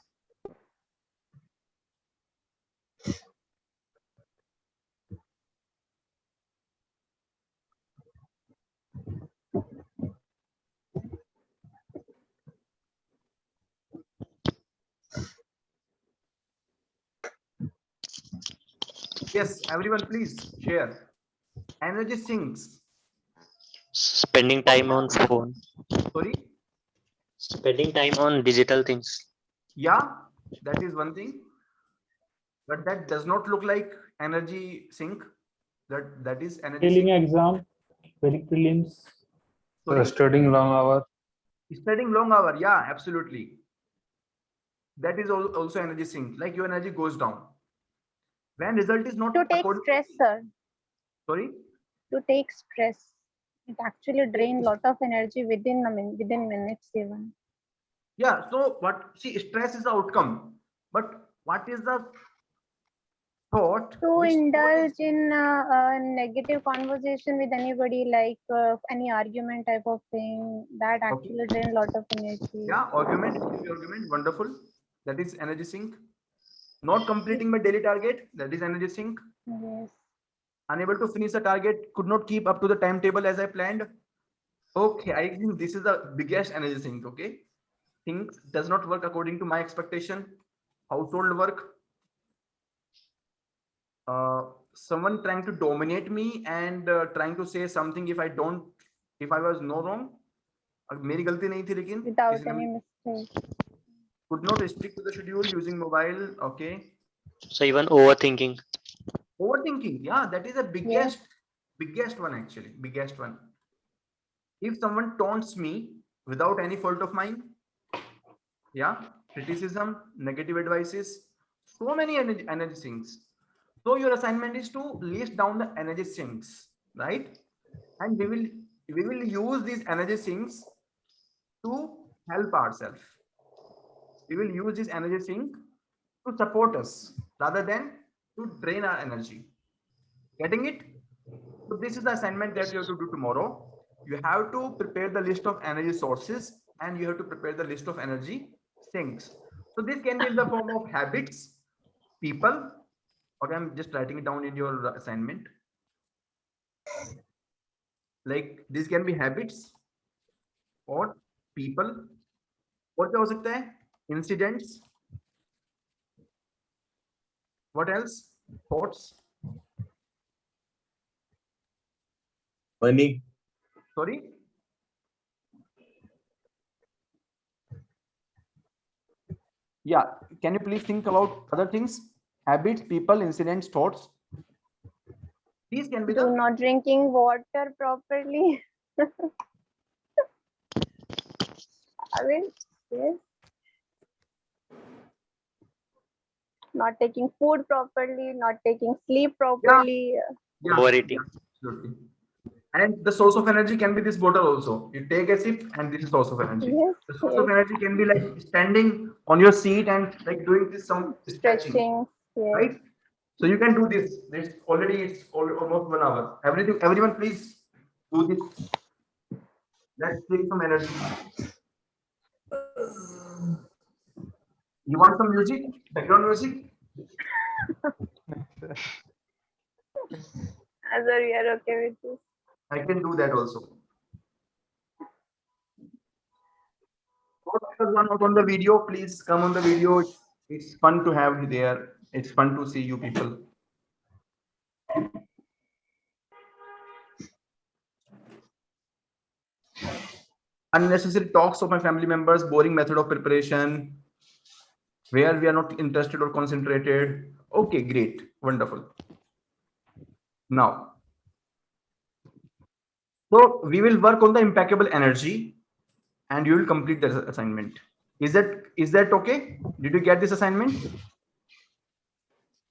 Yes, everyone please share. Energy sinks. Spending time on phone. Sorry? Spending time on digital things. Yeah, that is one thing. But that does not look like energy sink. That is energy Failing sink. exam, failing prelims. Sorry? Studying long hour. Studying long hour, yeah, absolutely. That is also energy sink. Like your energy goes down. When result is not To take stress, sir. Sorry? To take stress. It actually drains lot of energy within minutes even. Yeah, so see, stress is the outcome. But what is the thought? To indulge in a negative conversation with anybody, like any argument type of thing, that actually drains lot of energy. Yeah, argument, wonderful. That is energy sink. Not completing my daily target, that is energy sink. Yes. Unable to finish the target, could not keep up to the timetable as I planned. Okay, I think this is the biggest energy sink. Okay, things does not work according to my expectation. Household work. Someone trying to dominate me and trying to say something if I was no wrong. मेरी गलती नहीं थी लेकिन without किसी ने any mistake. could not stick to the schedule using mobile. Okay, So even overthinking. overthinking. Yeah, that is the biggest one actually. Biggest one. If someone taunts me without any fault of mine, yeah, criticism, negative advices, so many energy sinks. So your assignment is to list down the energy sinks, right? And we will use these energy sinks to help ourselves. We will use this energy sink to support us rather than to drain our energy. Getting it? So this is the assignment that you have to do tomorrow. You have to prepare the list of energy sources and you have to prepare the list of energy sinks. So this can be in the form of habits, people. Okay, I'm just writing it down in your assignment. Like this can be habits or people. और क्या हो सकता है? Incidents. What else? Thoughts. Money. Sorry. Yeah. Can you please think about other things? Habits, people, incidents, thoughts. These can be Do not drinking water properly. I mean, yes. Not taking food properly, not taking sleep properly. Yeah, Overeating. absolutely. And the source of energy can be this bottle also. You take a sip and this is source of energy. Yes, The source of energy can be like standing on your seat and like doing this some stretching, yes. right? So you can do this. It's almost 1 hour. Everyone please do this. Let's take some energy. You want some music? Background music? Sir, we are okay with this. I can do that also. One out on the video, please come on the video. It's fun to have you there. It's fun to see you people. Unnecessary talks of my family members, boring method of preparation, where we are not interested or concentrated. Okay, great, wonderful. Now, so we will work on the impeccable energy and you will complete the assignment. Is that okay? Did you get this assignment?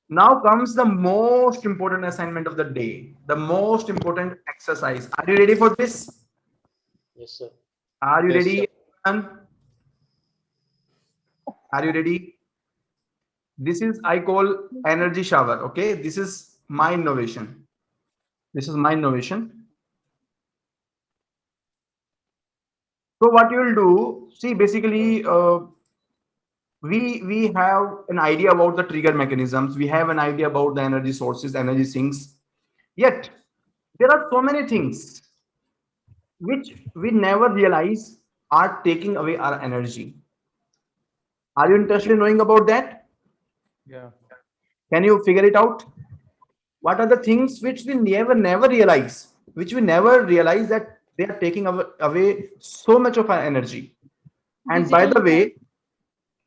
Now comes the most important assignment of the day, the most important exercise. Are you ready for this? Yes, sir. Are you Yes, ready? sir. Are you ready? This is I call energy shower. Okay, this is my innovation. This is my innovation. So what you will do? See, basically, we have an idea about the trigger mechanisms. We have an idea about the energy sources, energy sinks. Yet there are so many things which we never realize are taking away our energy. Are you interested in knowing about that? Yeah. Can you figure it out? What are the things which we never realize, which we never realize that they are taking away so much of our energy? And by the way,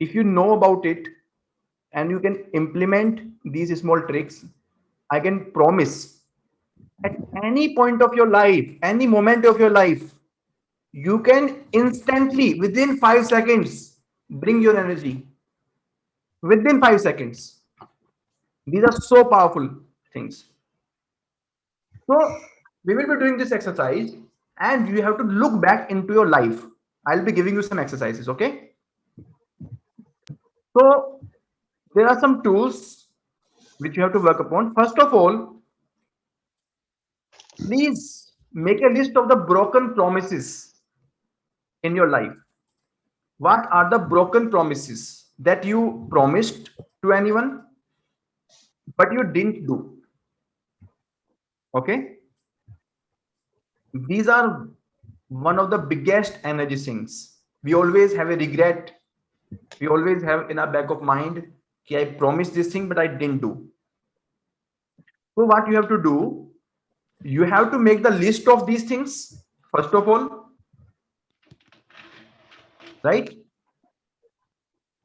if you know about it and you can implement these small tricks, I can promise at any point of your life, any moment of your life, you can instantly, within 5 seconds, bring your energy. Within 5 seconds. These are so powerful things. So we will be doing this exercise and you have to look back into your life. I'll be giving you some exercises, okay? So there are some tools which you have to work upon. First of all, please make a list of the broken promises in your life. What are the broken promises that you promised to anyone, but you didn't do? Okay. These are one of the biggest energy sinks. We always have a regret. We always have in our back of mind, okay, I promised this thing, but I didn't do. So what you have to do, you have to make the list of these things, first of all, right?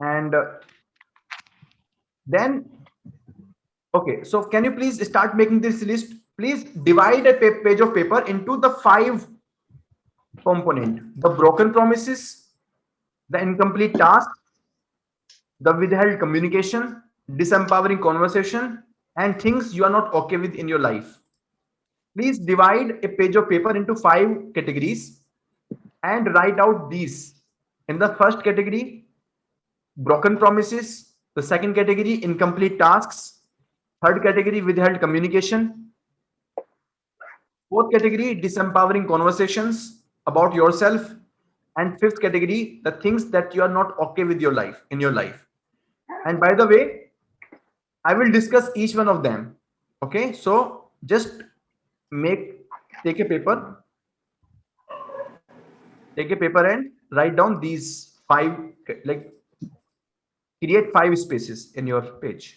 And then, okay, so can you please start making this list? Please divide a page of paper into the 5 component: the broken promises, the incomplete task, the withheld communication, disempowering conversation, and things you are not okay with in your life. Please divide a page of paper into 5 categories and write out these. In the first category, broken promises. The second category, incomplete tasks. Third category, withheld communication. Fourth category, disempowering conversations about yourself. And fifth category, the things that you are not okay with your life in your life. And by the way, I will discuss each one of them. Okay, so just take a paper and write down these 5, like create 5 spaces in your page.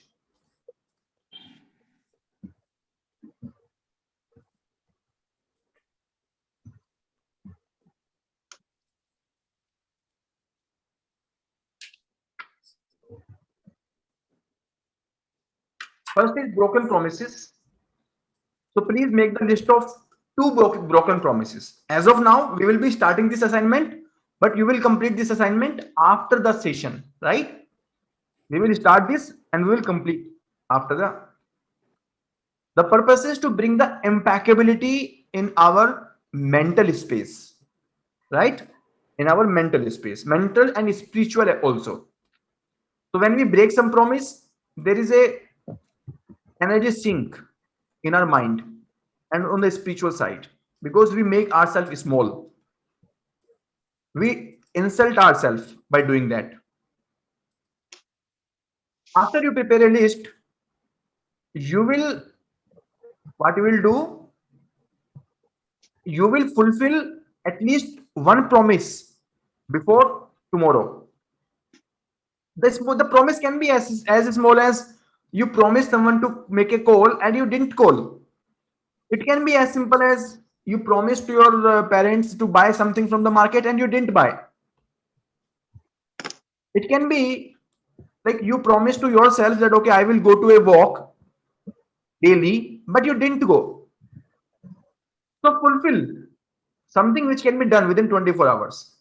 First is broken promises. So please make the list of 2 broken promises. As of now, we will be starting this assignment, but you will complete this assignment after the session, right? We will start this and we will complete after the purpose is to bring the impeccability in our mental space, right? In our mental space, mental and spiritual also. So when we break some promise, there is a energy sink in our mind and on the spiritual side, because we make ourselves small. We insult ourselves by doing that. After you prepare a list, what you will do, you will fulfill at least 1 promise before tomorrow. The promise can be as small as you promised someone to make a call and you didn't call. It can be as simple as you promised to your parents to buy something from the market and you didn't buy. It can be like you promised to yourself that, okay, I will go to a walk daily, but you didn't go. So fulfill something which can be done within 24 hours.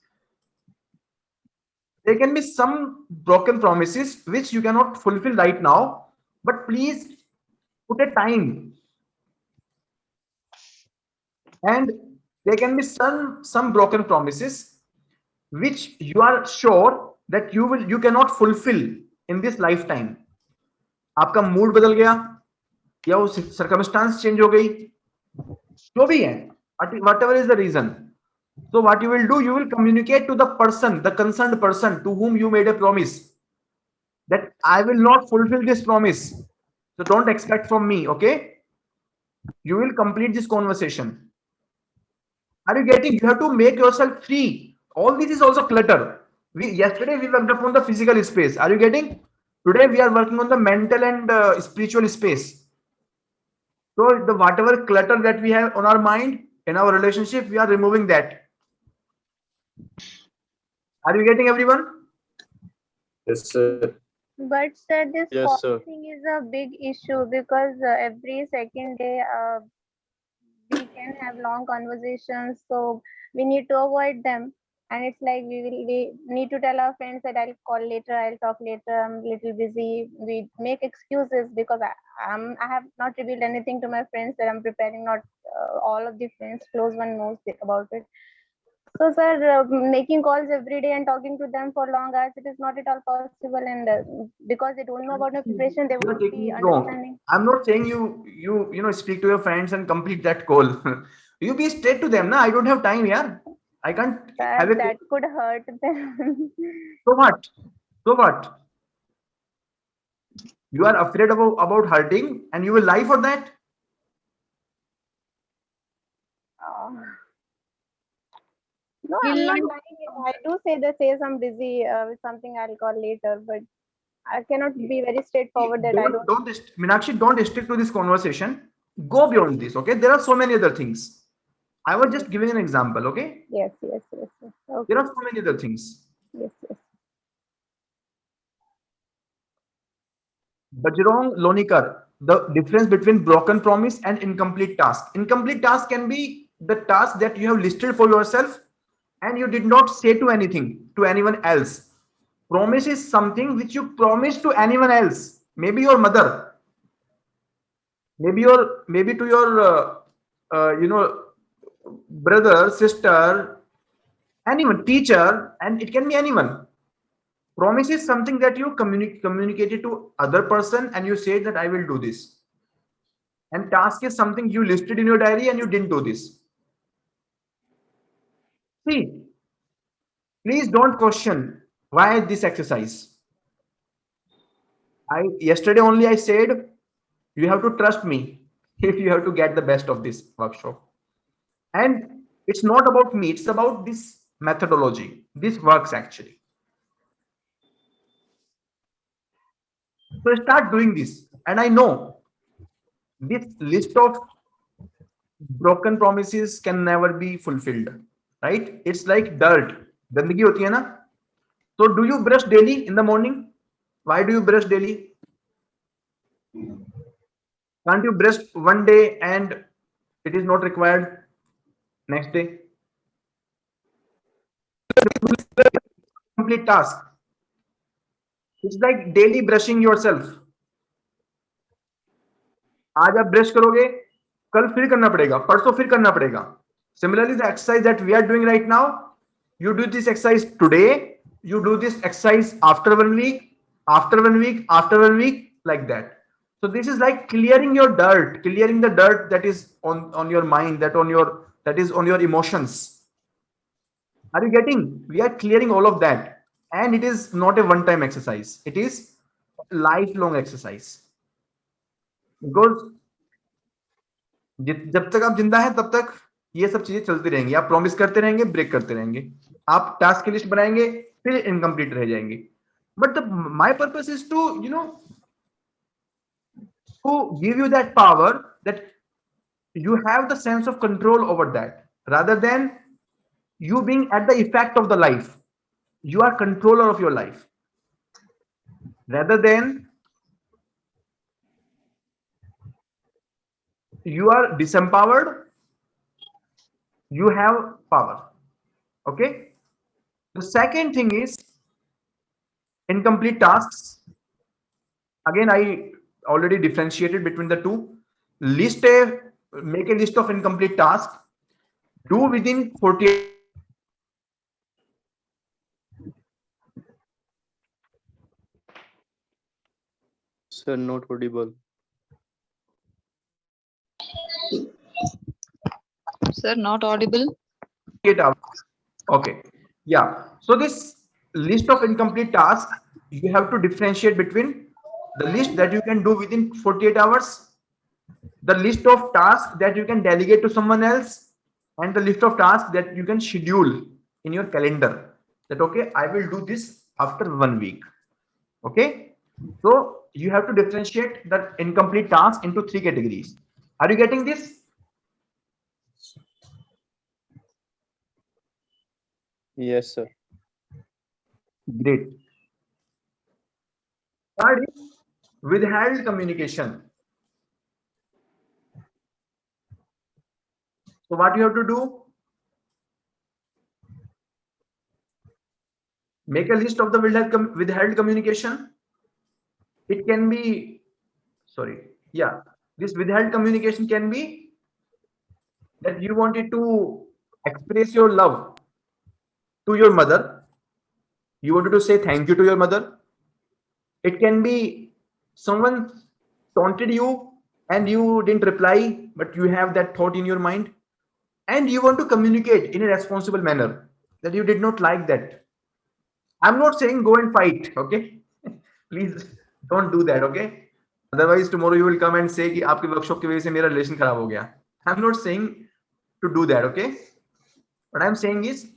There can be some broken promises which you cannot fulfill right now, but please put a time. And there can be some broken promises which you are sure that you cannot fulfill in this lifetime. आपका mood बदल गया या वो circumstance change हो गई, जो भी है, whatever is the reason. So what you will do, you will communicate to the person, the concerned person to whom you made a promise, that I will not fulfill this promise. So don't expect from me, okay? You will complete this conversation. Are you getting? You have to make yourself free. All this is also clutter. Yesterday we worked upon the physical space. Are you getting? Today we are working on the mental and spiritual space. So the whatever clutter that we have on our mind in our relationship, we are removing that. Are you getting, everyone? Yes, sir. But sir, this Yes, call sir. thing is a big issue because every second day we can have long conversations, so we need to avoid them. And it's like we need to tell our friends that I'll call later, I'll talk later, I'm a little busy. We make excuses because I have not revealed anything to my friends that I'm preparing. Not all of the friends, close one knows about it. So, sir, making calls every day and talking to them for long hours, it is not at all possible. And because they don't know about my preparation, they You are won't taking be it wrong. understanding. I'm not saying you speak to your friends and complete that call. You be straight to them. Na, I don't have time here. I can't have Sir, a. that could hurt them. So what? So what? You are afraid about hurting and you will lie for that? Oh. No, I'm not lying. I do say I'm busy with something. I'll call later, but I cannot be very straightforward that I don't. Meenakshi, don't stick to this conversation. Go beyond this. Okay, there are so many other things. I was just giving an example. Okay. Yes. Okay. There are so many other things. Yes. Bajrong Lonikar, the difference between broken promise and incomplete task. Incomplete task can be the task that you have listed for yourself and you did not say to anyone else. Promise is something which you promise to anyone else, maybe your mother, maybe to your brother, sister, anyone, teacher, and it can be anyone. Promise is something that you communicated to other person and you said that I will do this. And task is something you listed in your diary and you didn't do this. See, please don't question why this exercise. Yesterday only I said you have to trust me if you have to get the best of this workshop. And it's not about me, it's about this methodology. This works actually. So start doing this. And I know this list of broken promises can never be fulfilled, right? It's like dirt. Gandagi hoti hai na? So do you brush daily in the morning? Why do you brush daily? Can't you brush one day and it is not required next day? Complete task. It's like daily brushing yourself. आज आप brush करोगे, कल फिर करना पड़ेगा, परसों फिर करना पड़ेगा. Similarly, the exercise that we are doing right now, you do this exercise today, you do this exercise after 1 week, after 1 week, after 1 week, like that. So this is like clearing your dirt, clearing the dirt that is on your mind, that is on your emotions. Are you getting? We are clearing all of that, and it is not a one-time exercise. It is a lifelong exercise. Because जब तक आप जिंदा हैं तब तक ये सब चीजें चलती रहेंगी. आप प्रॉमिस करते रहेंगे, ब्रेक करते रहेंगे. आप टास्क की लिस्ट बनाएंगे, फिर इनकम्प्लीट रह जाएंगे. But my purpose is to, to give you that power that you have the sense of control over that, rather than you being at the effect of the life. You are controller of your life, rather than you are disempowered. You have power. Okay. The second thing is incomplete tasks. Again, I already differentiated between the two. Make a list of incomplete tasks. Do within 48. Sir, not audible. Sir, not audible. 8 hours. Okay. Yeah. So this list of incomplete tasks, you have to differentiate between the list that you can do within 48 hours, the list of tasks that you can delegate to someone else, and the list of tasks that you can schedule in your calendar. That, okay, I will do this after 1 week. Okay. So you have to differentiate that incomplete task into 3 categories. Are you getting this? Yes, sir. Great. Third is withheld communication. So what you have to do? Make a list of the withheld communication. It can be, this withheld communication can be that you wanted to express your love to your mother. You wanted to say thank you to your mother. It can be someone taunted you and you didn't reply, but you have that thought in your mind and you want to communicate in a responsible manner that you did not like that. I'm not saying go and fight, okay? Please don't do that, okay? Otherwise tomorrow you will come and say कि आपके workshop की वजह से मेरा relation खराब हो गया. I'm not saying to do that, okay? What I'm saying is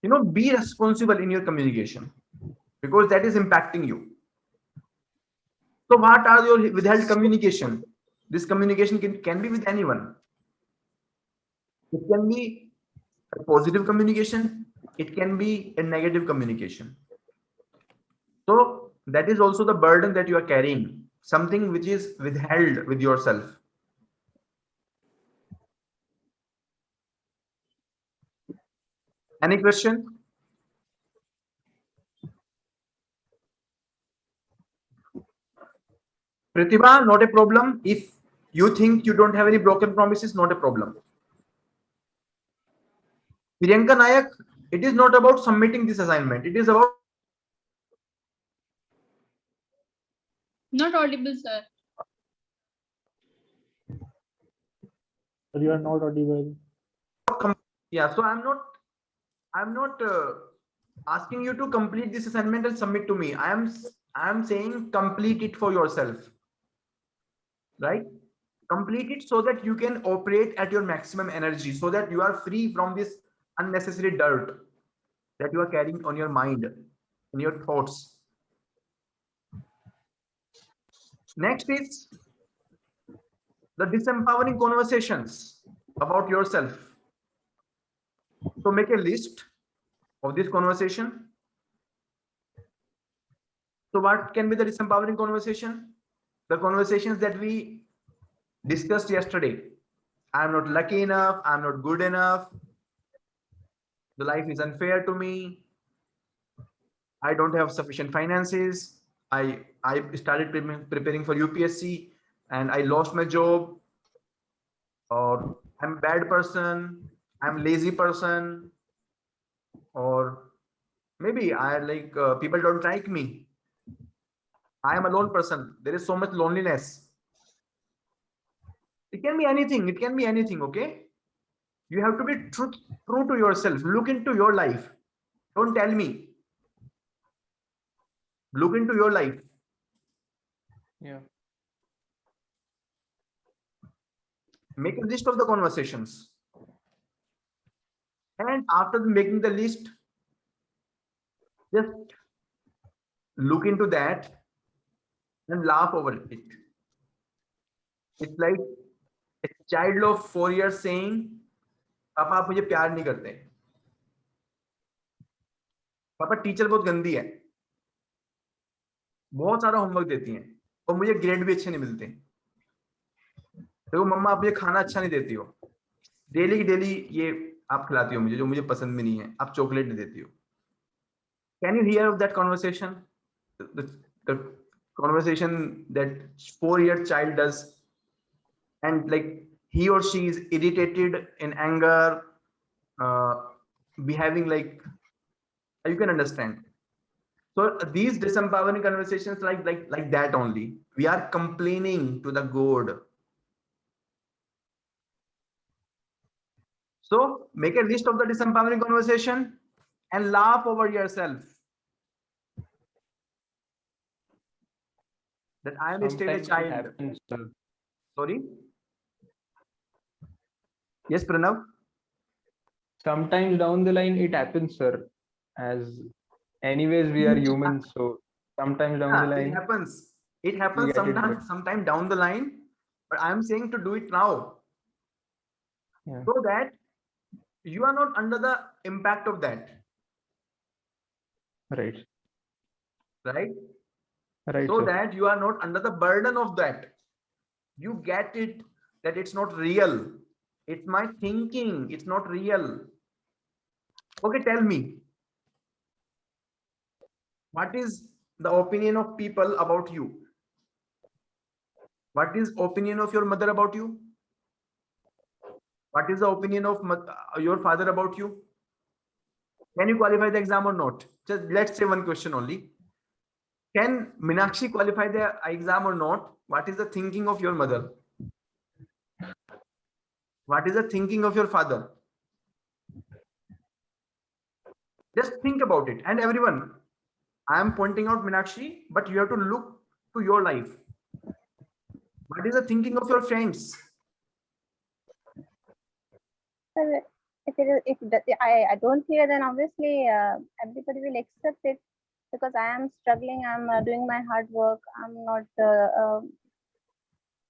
be responsible in your communication, because that is impacting you. So what are your withheld communication? This communication can be with anyone. It can be a positive communication, it can be a negative communication. So that is also the burden that you are carrying, something which is withheld with yourself. Any question? Pratibha, not a problem. If you think you don't have any broken promises, not a problem. Priyanka Nayak, it is not about submitting this assignment. It is about Not audible, sir. But you are not audible. yeah. So I'm not asking you to complete this assignment and submit to me. I am saying complete it for yourself, right? Complete it so that you can operate at your maximum energy, so that you are free from this unnecessary dirt that you are carrying on your mind, in your thoughts. Next is the disempowering conversations about yourself. So make a list of this conversation. So what can be the disempowering conversation? The conversations that we discussed yesterday. I'm not lucky enough, I'm not good enough, the life is unfair to me, I don't have sufficient finances, I started preparing for UPSC and I lost my job, or I'm a bad person, I'm lazy person, or maybe I like people don't like me, I am a lone person, there is so much loneliness. It can be anything, it can be anything. Okay, you have to be true to yourself. Look into your life, don't tell me. Look into your life. Yeah. Make a list of the conversations, and after making the list, just look into that and laugh over it. It's like a child of 4 years saying, पापा आप मुझे प्यार नहीं करते, पापा teacher बहुत गंदी है, बहुत सारा होमवर्क देती हैं और मुझे ग्रेड भी अच्छे नहीं मिलते, देखो मम्मा आप मुझे खाना अच्छा नहीं देती हो, डेली की डेली ये आप खिलाती हो मुझे जो मुझे पसंद भी नहीं है, आप चॉकलेट नहीं देती हो. Can you hear of that conversation? The conversation that 4-year child does, and like he or she is irritated, in anger, behaving like, you can understand. So these disempowering conversations like that only. We are complaining to the God. So make a list of the disempowering conversation and laugh over yourself. That I am still a Sometimes it child. happens, sir. Sorry. Yes, Pranav. Sometimes down the line it happens, sir. As anyways we are humans, so sometimes down the line it happens. It happens we get it back. sometime down the line, but I am saying to do it now, Yeah. so that you are not under the impact of that. Right. Right. Right. So sir. that you are not under the burden of that. You get it that it's not real. It's my thinking. It's not real. Okay, tell me. What is the opinion of people about you? What is opinion of your mother about you? What is the opinion of your father about you? Can you qualify the exam or not? Just let's say one question only. Can Meenakshi qualify the exam or not? What is the thinking of your mother? What is the thinking of your father? Just think about it. And everyone, I am pointing out Meenakshi, but you have to look to your life. What is the thinking of your friends? Sir, I don't clear, then obviously everybody will accept it, because I am struggling. I'm doing my hard work.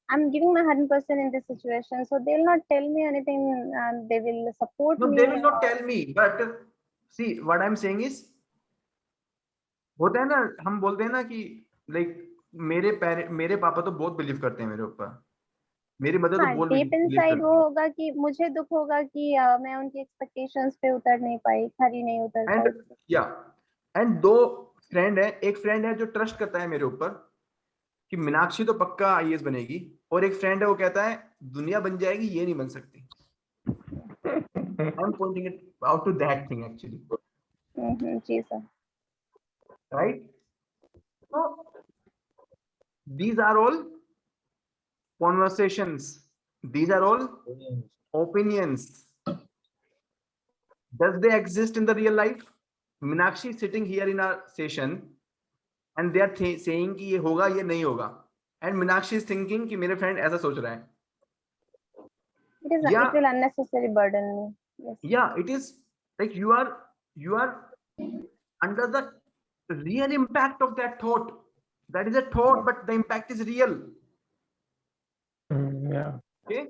I'm giving my 100% in this situation, so they'll not tell me anything, and they will support No, me. they will not tell me. But see, what I'm saying is, होता है ना, हम बोलते हैं ना कि like मेरे पापा तो बहुत बिलीव करते हैं मेरे ऊपर, मेरी मदर तो हाँ, बहुत डीप बिलीव इनसाइड करती वो है. होगा कि मुझे दुख होगा कि मैं उनकी एक्सपेक्टेशंस पे उतर नहीं पाई, खरी नहीं उतर And पाई. yeah, and दो फ्रेंड है, एक फ्रेंड है जो ट्रस्ट करता है मेरे ऊपर कि मीनाक्षी तो पक्का आईएएस बनेगी, और एक फ्रेंड है वो कहता है दुनिया बन जाएगी, ये नहीं बन सकती. I'm pointing it out to that thing actually. जी sir. Right? So these are all conversations. These are all opinions. Does they exist in the real life? Meenakshi is sitting here in our session and they are saying कि ये होगा, ये नहीं होगा. And Meenakshi is thinking कि मेरे friend ऐसा सोच रहा है. It will unnecessarily burden me. Yes. Yeah, it is like you are under the real impact of that thought. That is a thought, but the impact is real. Yeah. Okay.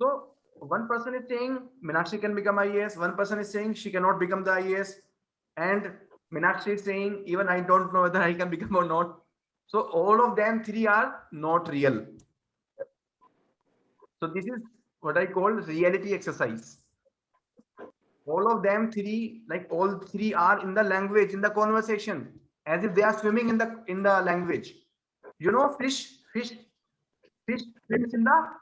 So one person is saying Meenakshi can become IAS. One person is saying she cannot become the IAS, and Meenakshi is saying even I don't know whether I can become or not. So all of them three are not real. So this is what I call reality exercise. All of them three, like all three are in the language, in the conversation, as if they are swimming in the language. You know, fish swims in the.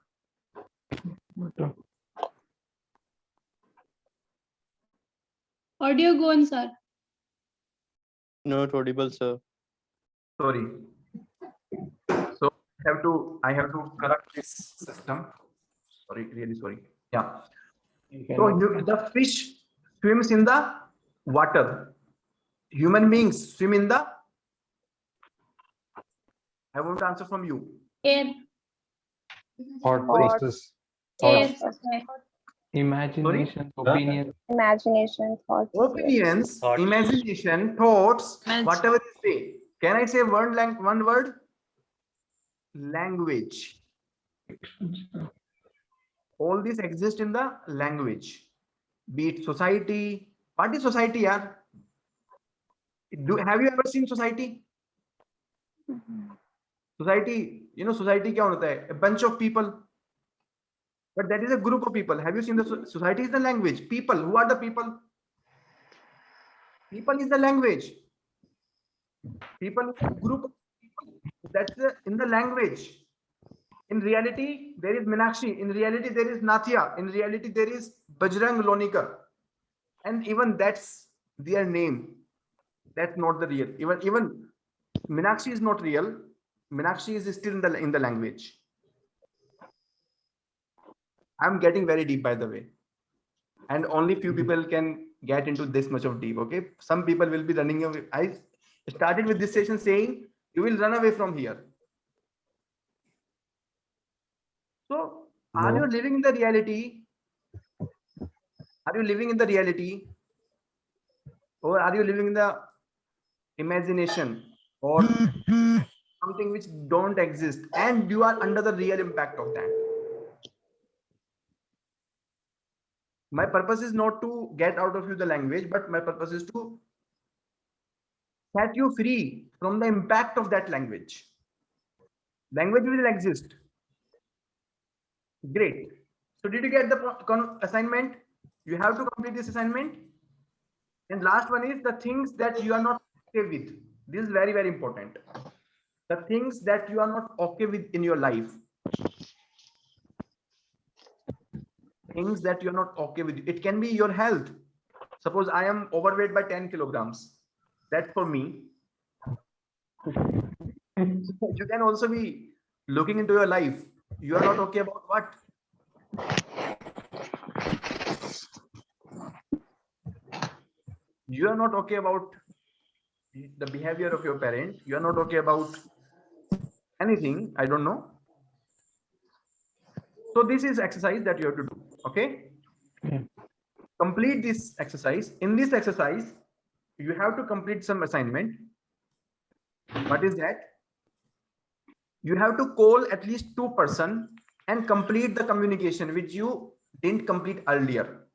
Audio go on, sir. Not audible, sir. Sorry. So I have to correct this system. Sorry, really sorry. Yeah. So the fish swims in the water. Human beings swim in the. I want to answer from you. Air. Thought process. Air. Imagination, opinion. Imagination, thoughts. Opinions, imagination, thoughts, whatever you say. Can I say one word? Language. All these exist in the language. Be it society. What is society, yaar? Have you ever seen society? Society, you know, society kya hota hai? A bunch of people. But that is a group of people. Have you seen the society is the language? People, who are the people? People is the language. People is a group of people. That's in the language. In reality, there is Meenakshi. In reality, there is Nathia. In reality, there is Bajrang Lonikar. And even that's their name. That's not the real. Even Meenakshi is not real. Meenakshi is still in the language. I'm getting very deep, by the way. And only few people can get into this much of deep, okay? Some people will be running away. I started with this session saying, you will run away from here. So, are you living in the reality? Are you living in the reality? Or are you living in the imagination? Or something which don't exist? And you are under the real impact of that. My purpose is not to get out of you the language, but my purpose is to set you free from the impact of that language. Language will exist. Great. So did you get the assignment? You have to complete this assignment. And last one is the things that you are not okay with. This is very, very important. The things that you are not okay with in your life. Things that you're not okay with. It can be your health. Suppose I am overweight by 10 kilograms. That's for me. You can also be looking into your life. You are not okay about what? You are not okay about the behavior of your parent. You are not okay about anything. I don't know. So this is exercise that you have to do. Okay. complete this exercise. In this exercise, you have to complete some assignment. What is that? You have to call at least 2 persons and complete the communication which you didn't complete earlier,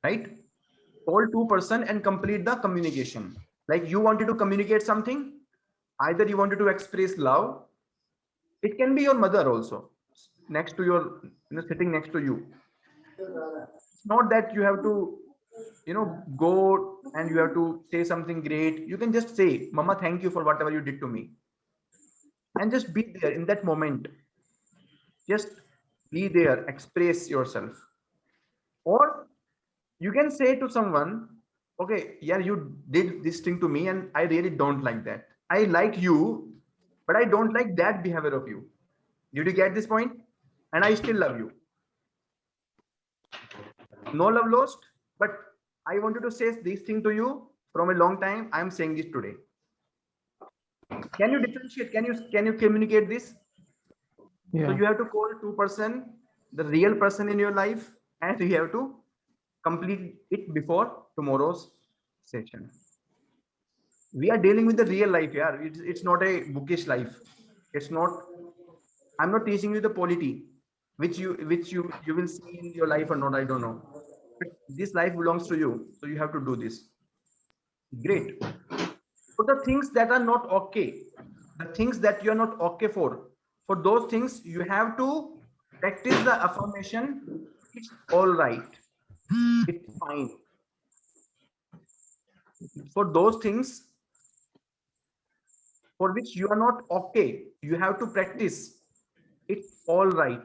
right? Call 2 persons and complete the communication. Like you wanted to communicate something, either you wanted to express love. It can be your mother also, next to your, sitting next to you. It's not that you have to, go and you have to say something great. You can just say, Mama, thank you for whatever you did to me. And just be there in that moment. Just be there, express yourself. Or you can say to someone, okay, yeah, you did this thing to me and I really don't like that. I like you, but I don't like that behavior of you. Did you get this point? And I still love you. No love lost, but I wanted to say this thing to you from a long time. I'm saying this today. Can you differentiate? Can you communicate this? Yeah. So you have to call 2 persons, the real person in your life, and you have to complete it before tomorrow's session. We are dealing with the real life here. It's not a bookish life. It's not. I'm not teaching you the polity, which you will see in your life or not. I don't know. But this life belongs to you, so you have to do this. Great. So the things that are not okay, the things that you are not okay for those things you have to practice the affirmation. It's all right. It's fine. For those things for which you are not okay, you have to practice. It's all right.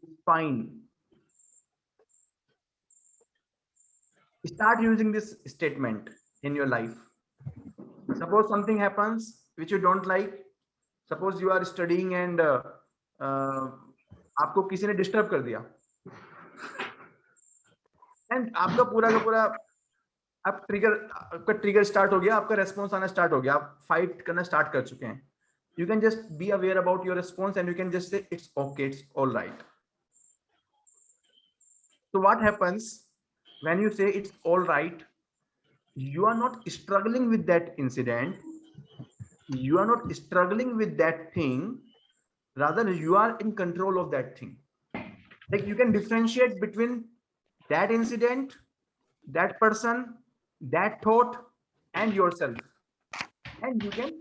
It's fine. Start using this statement in your life. Suppose something happens which you don't like. Suppose you are studying and आपको किसी ने disturb कर दिया and आपका पूरा का पूरा आपका ट्रिगर स्टार्ट हो गया, आपका रेस्पॉन्स आना स्टार्ट हो गया, आप फाइट करना स्टार्ट कर चुके हैं. You can just be aware about your response and you can just say it's okay, it's all right. So what happens when you say it's all right? You are not struggling with that incident. You are not struggling with that thing. Rather, you are in control of that thing. Like you can differentiate between that incident, that person, that thought, and yourself. And you can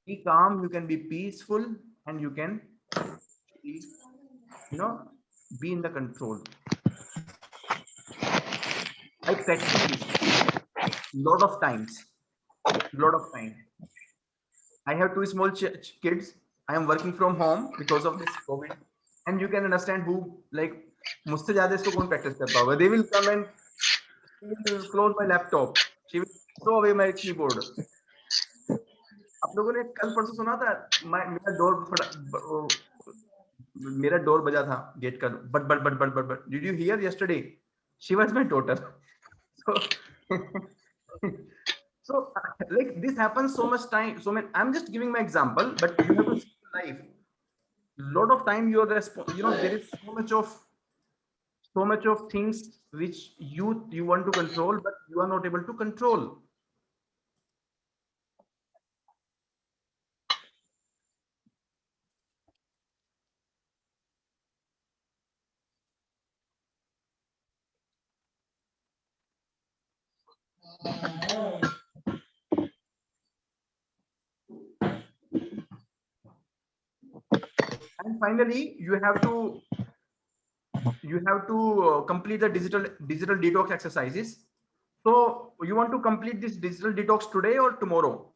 be calm, you can be peaceful, and you can be, be in the control. I practice this lot of times. I have 2 small kids. I am working from home because of this COVID, and you can understand who like मुझसे ज़्यादा इसको कौन practice करता होगा. They will come and she will close my laptop. She will throw away my keyboard. आप लोगों ने कल परसों सुना था मेरा डोर बजा था गेट का but. Did you hear yesterday? She was my daughter. So like this happens so much time. So I'm just giving my example, but you have to see life. Lot of time your response, there is so much of things which you want to control, but you are not able to control. And finally, you have to complete the digital detox exercises. So you want to complete this digital detox today or tomorrow?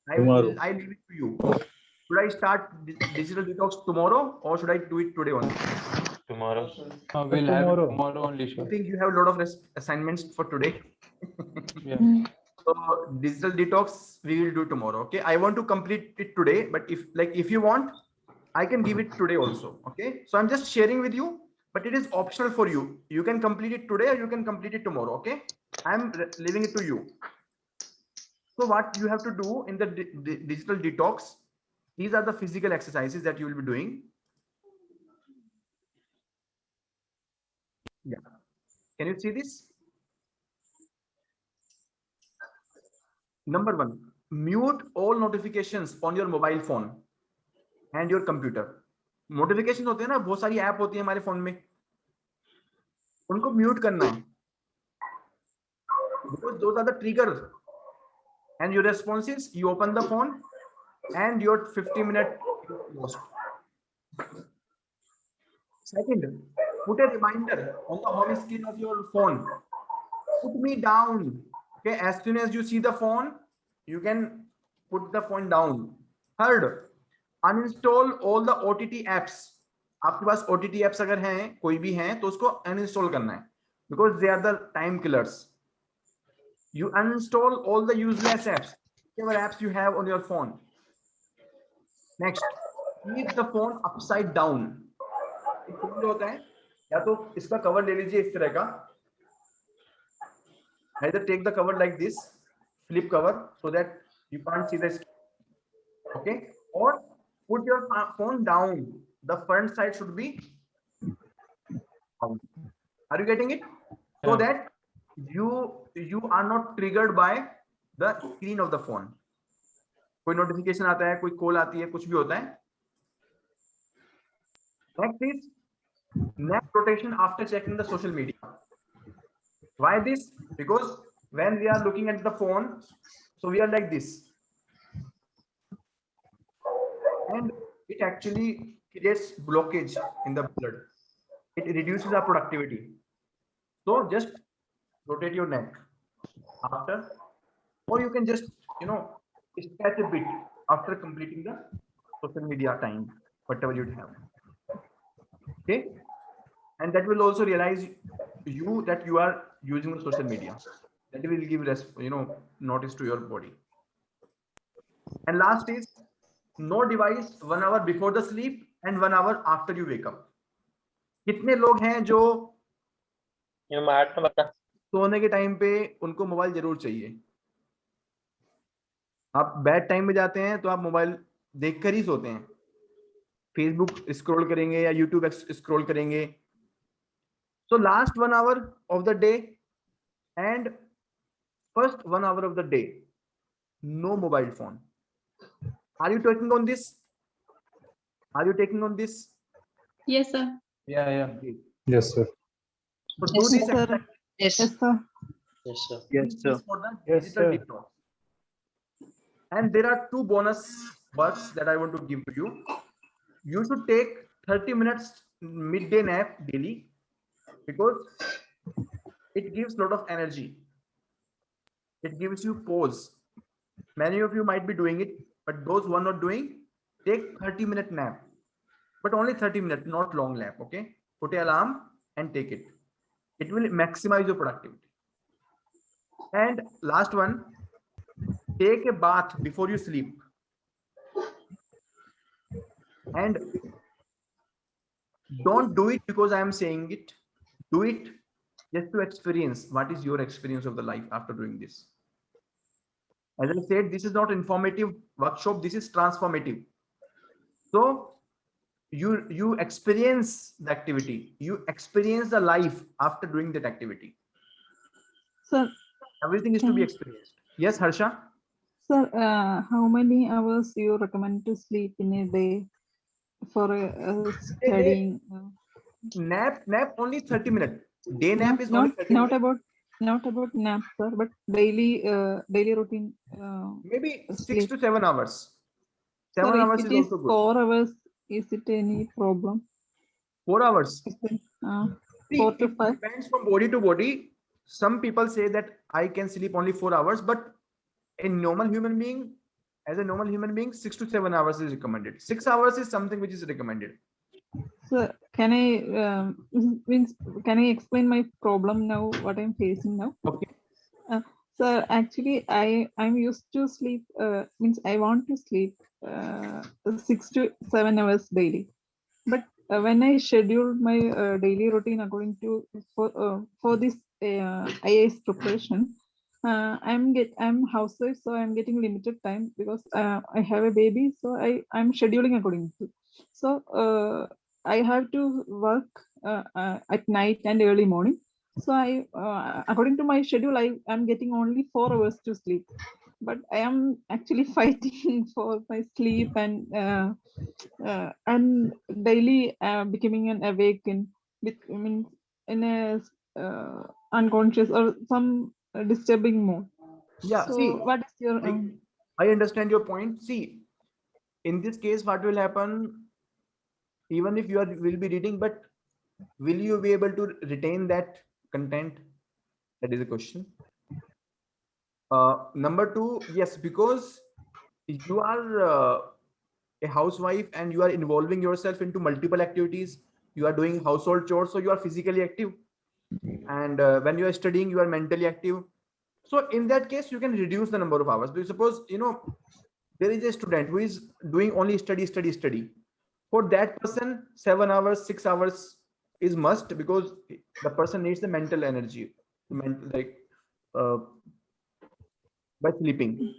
I leave it to you. Should I start digital detox tomorrow or should I do it today only? Tomorrow. We'll have it tomorrow only. Sure. I think you have a lot of assignments for today. Yeah. So digital detox we will do tomorrow. Okay. I want to complete it today, but if you want, I can give it today also. Okay. So I'm just sharing with you, but it is optional for you. You can complete it today or you can complete it tomorrow. Okay. I'm leaving it to you. So what you have to do in the digital detox, these are the physical exercises that you will be doing. Yeah. Can you see this? Number 1, mute all notifications on your mobile phone and your computer. Notifications होते हैं ना, बहुत सारी app होती है हमारे phone में, उनको म्यूट करना है, because those are the triggers. And your response is you open the phone and your 50-minute lost. Second, put a reminder on the home screen of your phone. Put me down. Okay, as soon as you see the phone, you can put the phone down. Third, uninstall all the OTT apps. आपके पास OTT apps अगर हैं, कोई भी हैं, तो उसको uninstall करना है, because they are the time killers. You uninstall all the useless apps, whatever apps you have on your phone. Next, keep the phone upside down. जो होता है, या तो इसका कवर ले लीजिए इस तरह का, either take the cover like this, flip cover, so that you can't see the screen. Okay, or put your phone down. The front side should be down. Are you getting it? So that you are not triggered by the screen of the phone. कोई notification आता है, कोई call आती है, कुछ भी होता है. Next is nap rotation after checking the social media. Why this? Because when we are looking at the phone, so we are like this, and it actually creates blockage in the blood. It reduces our productivity. So just rotate your neck after, or you can just, stretch a bit after completing the social media time, whatever you have. Okay, and that will also realize you that you are using the social media. That will give notice to your body. And last is no device 1 hour before the sleep and 1 hour after you wake up. कितने लोग हैं जो सोने के time पे उनको mobile जरूर चाहिए? आप बेड टाइम में जाते हैं तो आप मोबाइल देखकर ही सोते हैं, फेसबुक स्क्रॉल करेंगे या यूट्यूब स्क्रॉल करेंगे. So last 1 hour of the day and first 1 hour of the day, no mobile phone. Are you taking on this? Are you taking on this? Yes, sir. Yeah. Yes, sir. So do this exercise. Yes, sir. Yes, sir. Yes, sir. For the Yes, digital sir. detox. And there are 2 bonus works that I want to give to you. You should take 30 minutes midday nap daily, because it gives a lot of energy. It gives you pause. Many of you might be doing it, but those who are not doing, take 30-minute nap, but only 30 minutes, not long nap. Okay, put an alarm and take it. It will maximize your productivity. And last one, take a bath before you sleep. And don't do it because I am saying it. Do it just to experience what is your experience of the life after doing this. As I said, this is not informative workshop, this is transformative. So you experience the activity, you experience the life after doing that activity. Sir, Everything is to be experienced. Yes, Harsha? sir, how many hours you recommend to sleep in a day for studying? Nap only 30 minutes. Day nap is only 30 not minutes. not about nap, sir, but daily routine. Maybe 6 sleep. to 7 hours. 7 Sir, hours if is it is also good. 4 hours, is it any problem? 4 hours. See, 4 See, to it 5. depends from body to body. Some people say that I can sleep only 4 hours, but a normal human being, as a normal human being, 6 to 7 hours is recommended. 6 hours is something which is recommended. Sir, can I explain my problem now? What I'm facing now? Okay. Sir, actually, I'm used to sleep. Means I want to sleep 6 to 7 hours daily, but when I scheduled my daily routine according to for this IAS preparation, I'm housewife, so I'm getting limited time because I have a baby, so I'm scheduling according to. So I have to work at night and early morning. So I, according to my schedule, I am getting only 4 hours to sleep, but I am actually fighting for my sleep and daily becoming an awake I mean, in a unconscious or some disturbing mode. Yeah, So see, what is your like, I understand your point. See, in this case, what will happen, even if you will be reading, but will you be able to retain that content? That is the question. Number two, yes, because you are a housewife and you are involving yourself into multiple activities. You are doing household chores, so you are physically active. And when you are studying, you are mentally active. So in that case, you can reduce the number of hours. Because suppose, there is a student who is doing only study. For that person, 7 hours, 6 hours is must, because the person needs the mental energy, uh, by sleeping.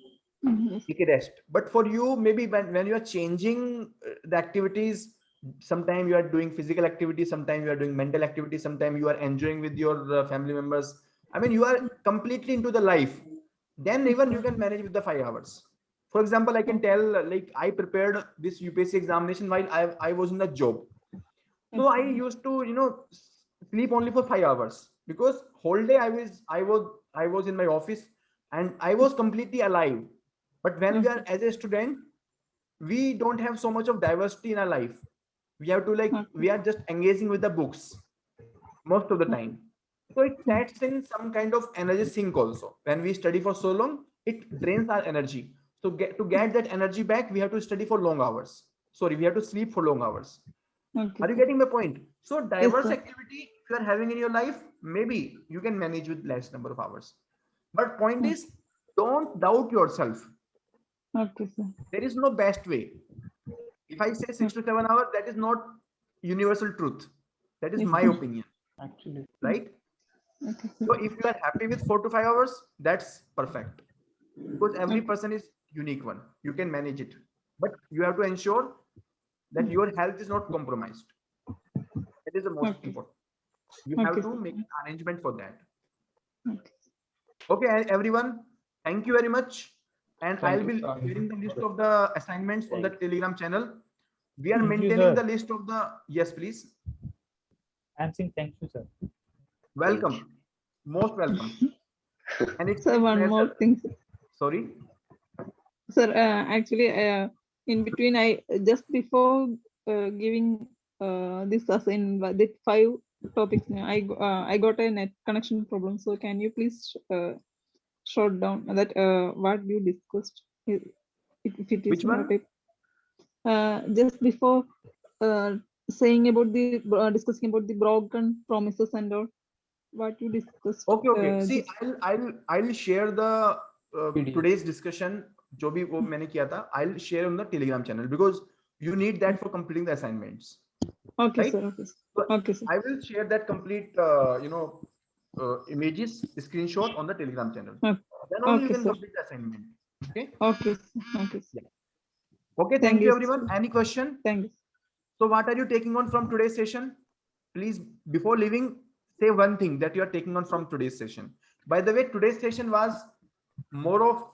Take a rest. But for you, maybe when you are changing the activities, sometimes you are doing physical activity, sometimes you are doing mental activity, sometimes you are enjoying with your family members. I mean, you are completely into the life. Then even you can manage with the 5 hours. For example, I can tell, like, I prepared this UPSC examination while I was in the job. So I used to, sleep only for 5 hours, because whole day I was in my office and I was completely alive. But when we are as a student, we don't have so much of diversity in our life. We have to, like, we are just engaging with the books most of the time. So it sets in some kind of energy sink also. When we study for so long, it drains our energy. So to get that energy back, we have to study for long hours. Sorry, we have to sleep for long hours. Okay, Are you sir. getting my point? So diverse sir. activity, if you are having in your life, maybe you can manage with less number of hours. But point is, don't doubt yourself. Okay, sir. There is no best way. If I say 6 to 7 hours, that is not universal truth. That is Yes, my sir. opinion, Actually, right? Okay, So sir. if you are happy with 4 to 5 hours, that's perfect, because every Okay. person is unique one. You can manage it, but you have to ensure that your health is not compromised. That is the most Okay. important. You Okay, have to sir. make an arrangement for that. Okay. Okay, everyone, thank you very much. And thank I'll you. be sharing the list of the assignments on the Telegram channel. We are Thank you, maintaining sir. the list of the, yes, please. I'm saying thank you, sir. Welcome. Most welcome. And it's Sir, a one more pleasure. thing, sir. Sorry. Sir, actually, in between, I just before giving this assignment, the 5 topics, I got a net connection problem. So can you please short down that what you discussed, if it is Which not one? just before saying about the discussing about the broken promises and all, what you discussed. Okay. See, Just I'll share the PDF. today's discussion. जो भी वो मैंने किया था, I'll share on the Telegram channel, because you need that for completing the assignments. okay, Right? sir. Okay, sir. So Okay, sir. I will share that complete, images, screenshot on the Telegram channel. Then only you Okay, can sir. complete the assignment. Okay. Okay, sir. Okay, sir. Yeah. Okay. Thank you, everyone. Any question? Thank you. So what are you taking on from today's session? Please, before leaving, say one thing that you are taking on from today's session. By the way, today's session was more of,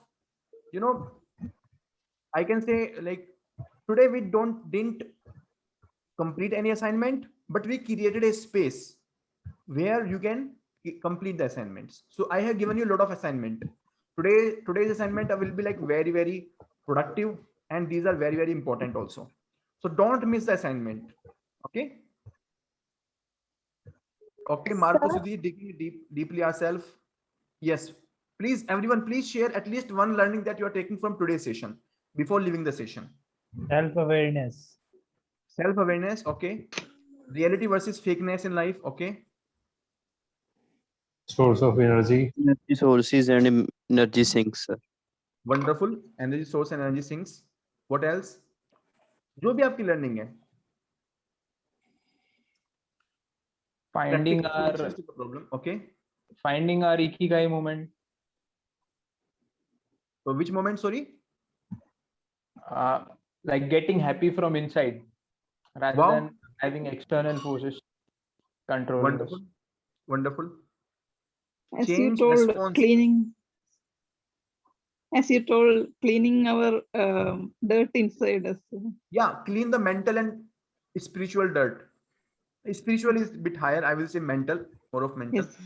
I can say, like, today we didn't complete any assignment, but we created a space where you can complete the assignments. So I have given you a lot of assignment. Today's assignment will be like very, very productive, and these are very, very important also. So don't miss the assignment. Okay. Okay, Marco Sudhi, digging deeply ourselves. Yes, please, everyone, please share at least one learning that you are taking from today's session before leaving the session. Self-awareness. Self-awareness, okay. Reality versus fakeness in life, okay. Source of energy. Energy sources and energy sinks, sir. Wonderful. Energy source and energy sinks. What else? जो भी आपकी learning है. Finding Practical our solutions to the problem, okay. finding our ikigai moment. So which moment, sorry? Like getting happy from inside rather Wow. than having external forces controlling us. Wonderful. Wonderful. As you change told, response. cleaning. As you told, cleaning our dirt inside us. Yeah, clean the mental and spiritual dirt. Spiritual is a bit higher. I will say mental, more of mental. Yes.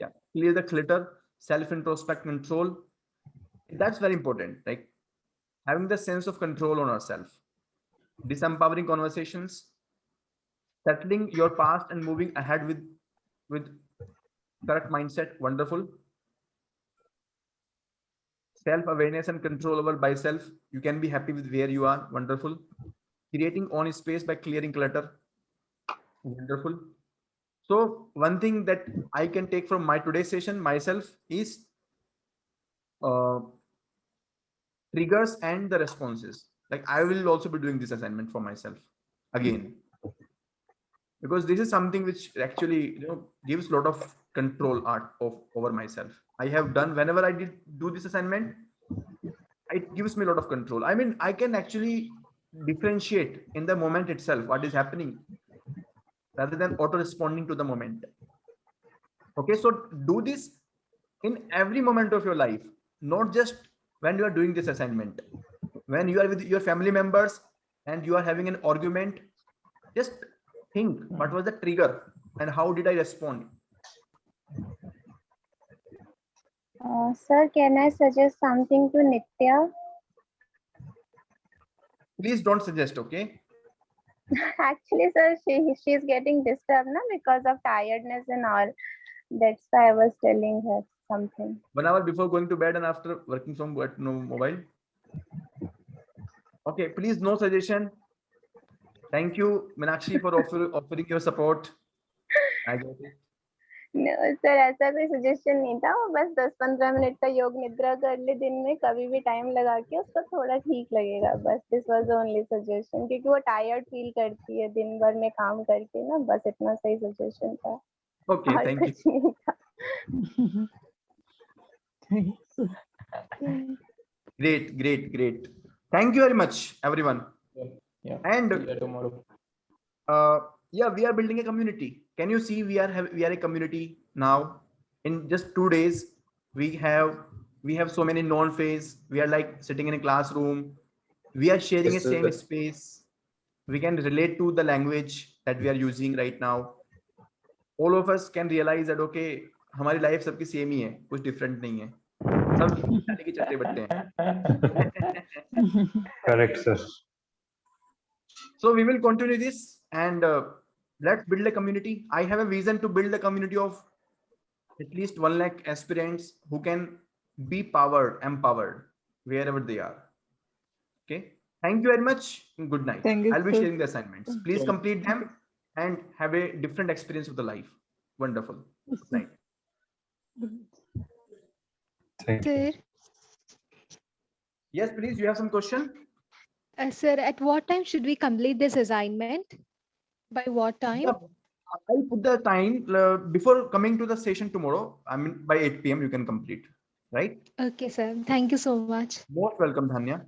Yeah, clear the clutter, self-introspect, control. That's very important. Like having the sense of control on ourselves. Disempowering conversations, settling your past and moving ahead with correct mindset. Wonderful. Self-awareness and control over by self. You can be happy with where you are. Wonderful. Creating own space by clearing clutter. Wonderful. So one thing that I can take from my today's session myself is triggers and the responses. Like I will also be doing this assignment for myself again, because this is something which actually gives a lot of control over myself. I have done whenever I did do this assignment, it gives me a lot of control. I mean, I can actually differentiate in the moment itself what is happening rather than auto responding to the moment. Okay, so do this in every moment of your life, not just when you are doing this assignment. When you are with your family members and you are having an argument, just think what was the trigger and how did I respond. Sir, can I suggest something to Nitya? Please don't suggest, okay? Actually, sir, she's getting disturbed now because of tiredness and all. That's why I was telling her something. 1 hour before going to bed and after working from no mobile. Okay, please no suggestion. Thank you, Meenakshi, for offering your support. I got it. No, sir, ऐसा कोई suggestion नहीं था, वो बस 10-15 minute का योग निद्रा कर ले दिन में, कभी भी टाइम लगा के, उसको थोड़ा ठीक लगेगा बस. This was the only suggestion, क्योंकि वो टायर्ड फील करती है दिन भर में काम करके ना, बस इतना सही सजेशन था. Okay, thank you. नहीं था. Great. Thank you very much, everyone. Yeah. And see you tomorrow. Yeah, we are building a community. Can you see we are a community now? In just 2 days, we have so many known face. We are like sitting in a classroom. We are sharing Yes, a same sir. space. We can relate to the language that we are using right now. All of us can realize that okay, हमारी life सबकी same ही है, कुछ different नहीं है. सब डाली के चट्टे बट्टे हैं. Correct, sir. So we will continue this and let's build a community. I have a vision to build a community of at least 1 lakh aspirants who can be empowered wherever they are. Okay. Thank you very much. Good night. Thank you, I'll be sir. sharing the assignments. Please complete them and have a different experience of the life. Wonderful. Good night. Thank you. Sir, Yes, please. You have some question? sir, at what time should we complete this assignment? By what time? Yeah, I'll put the time before coming to the session tomorrow. I mean, by 8 p.m. you can complete, right? Okay, sir. Thank you so much. Most welcome, Dhanya.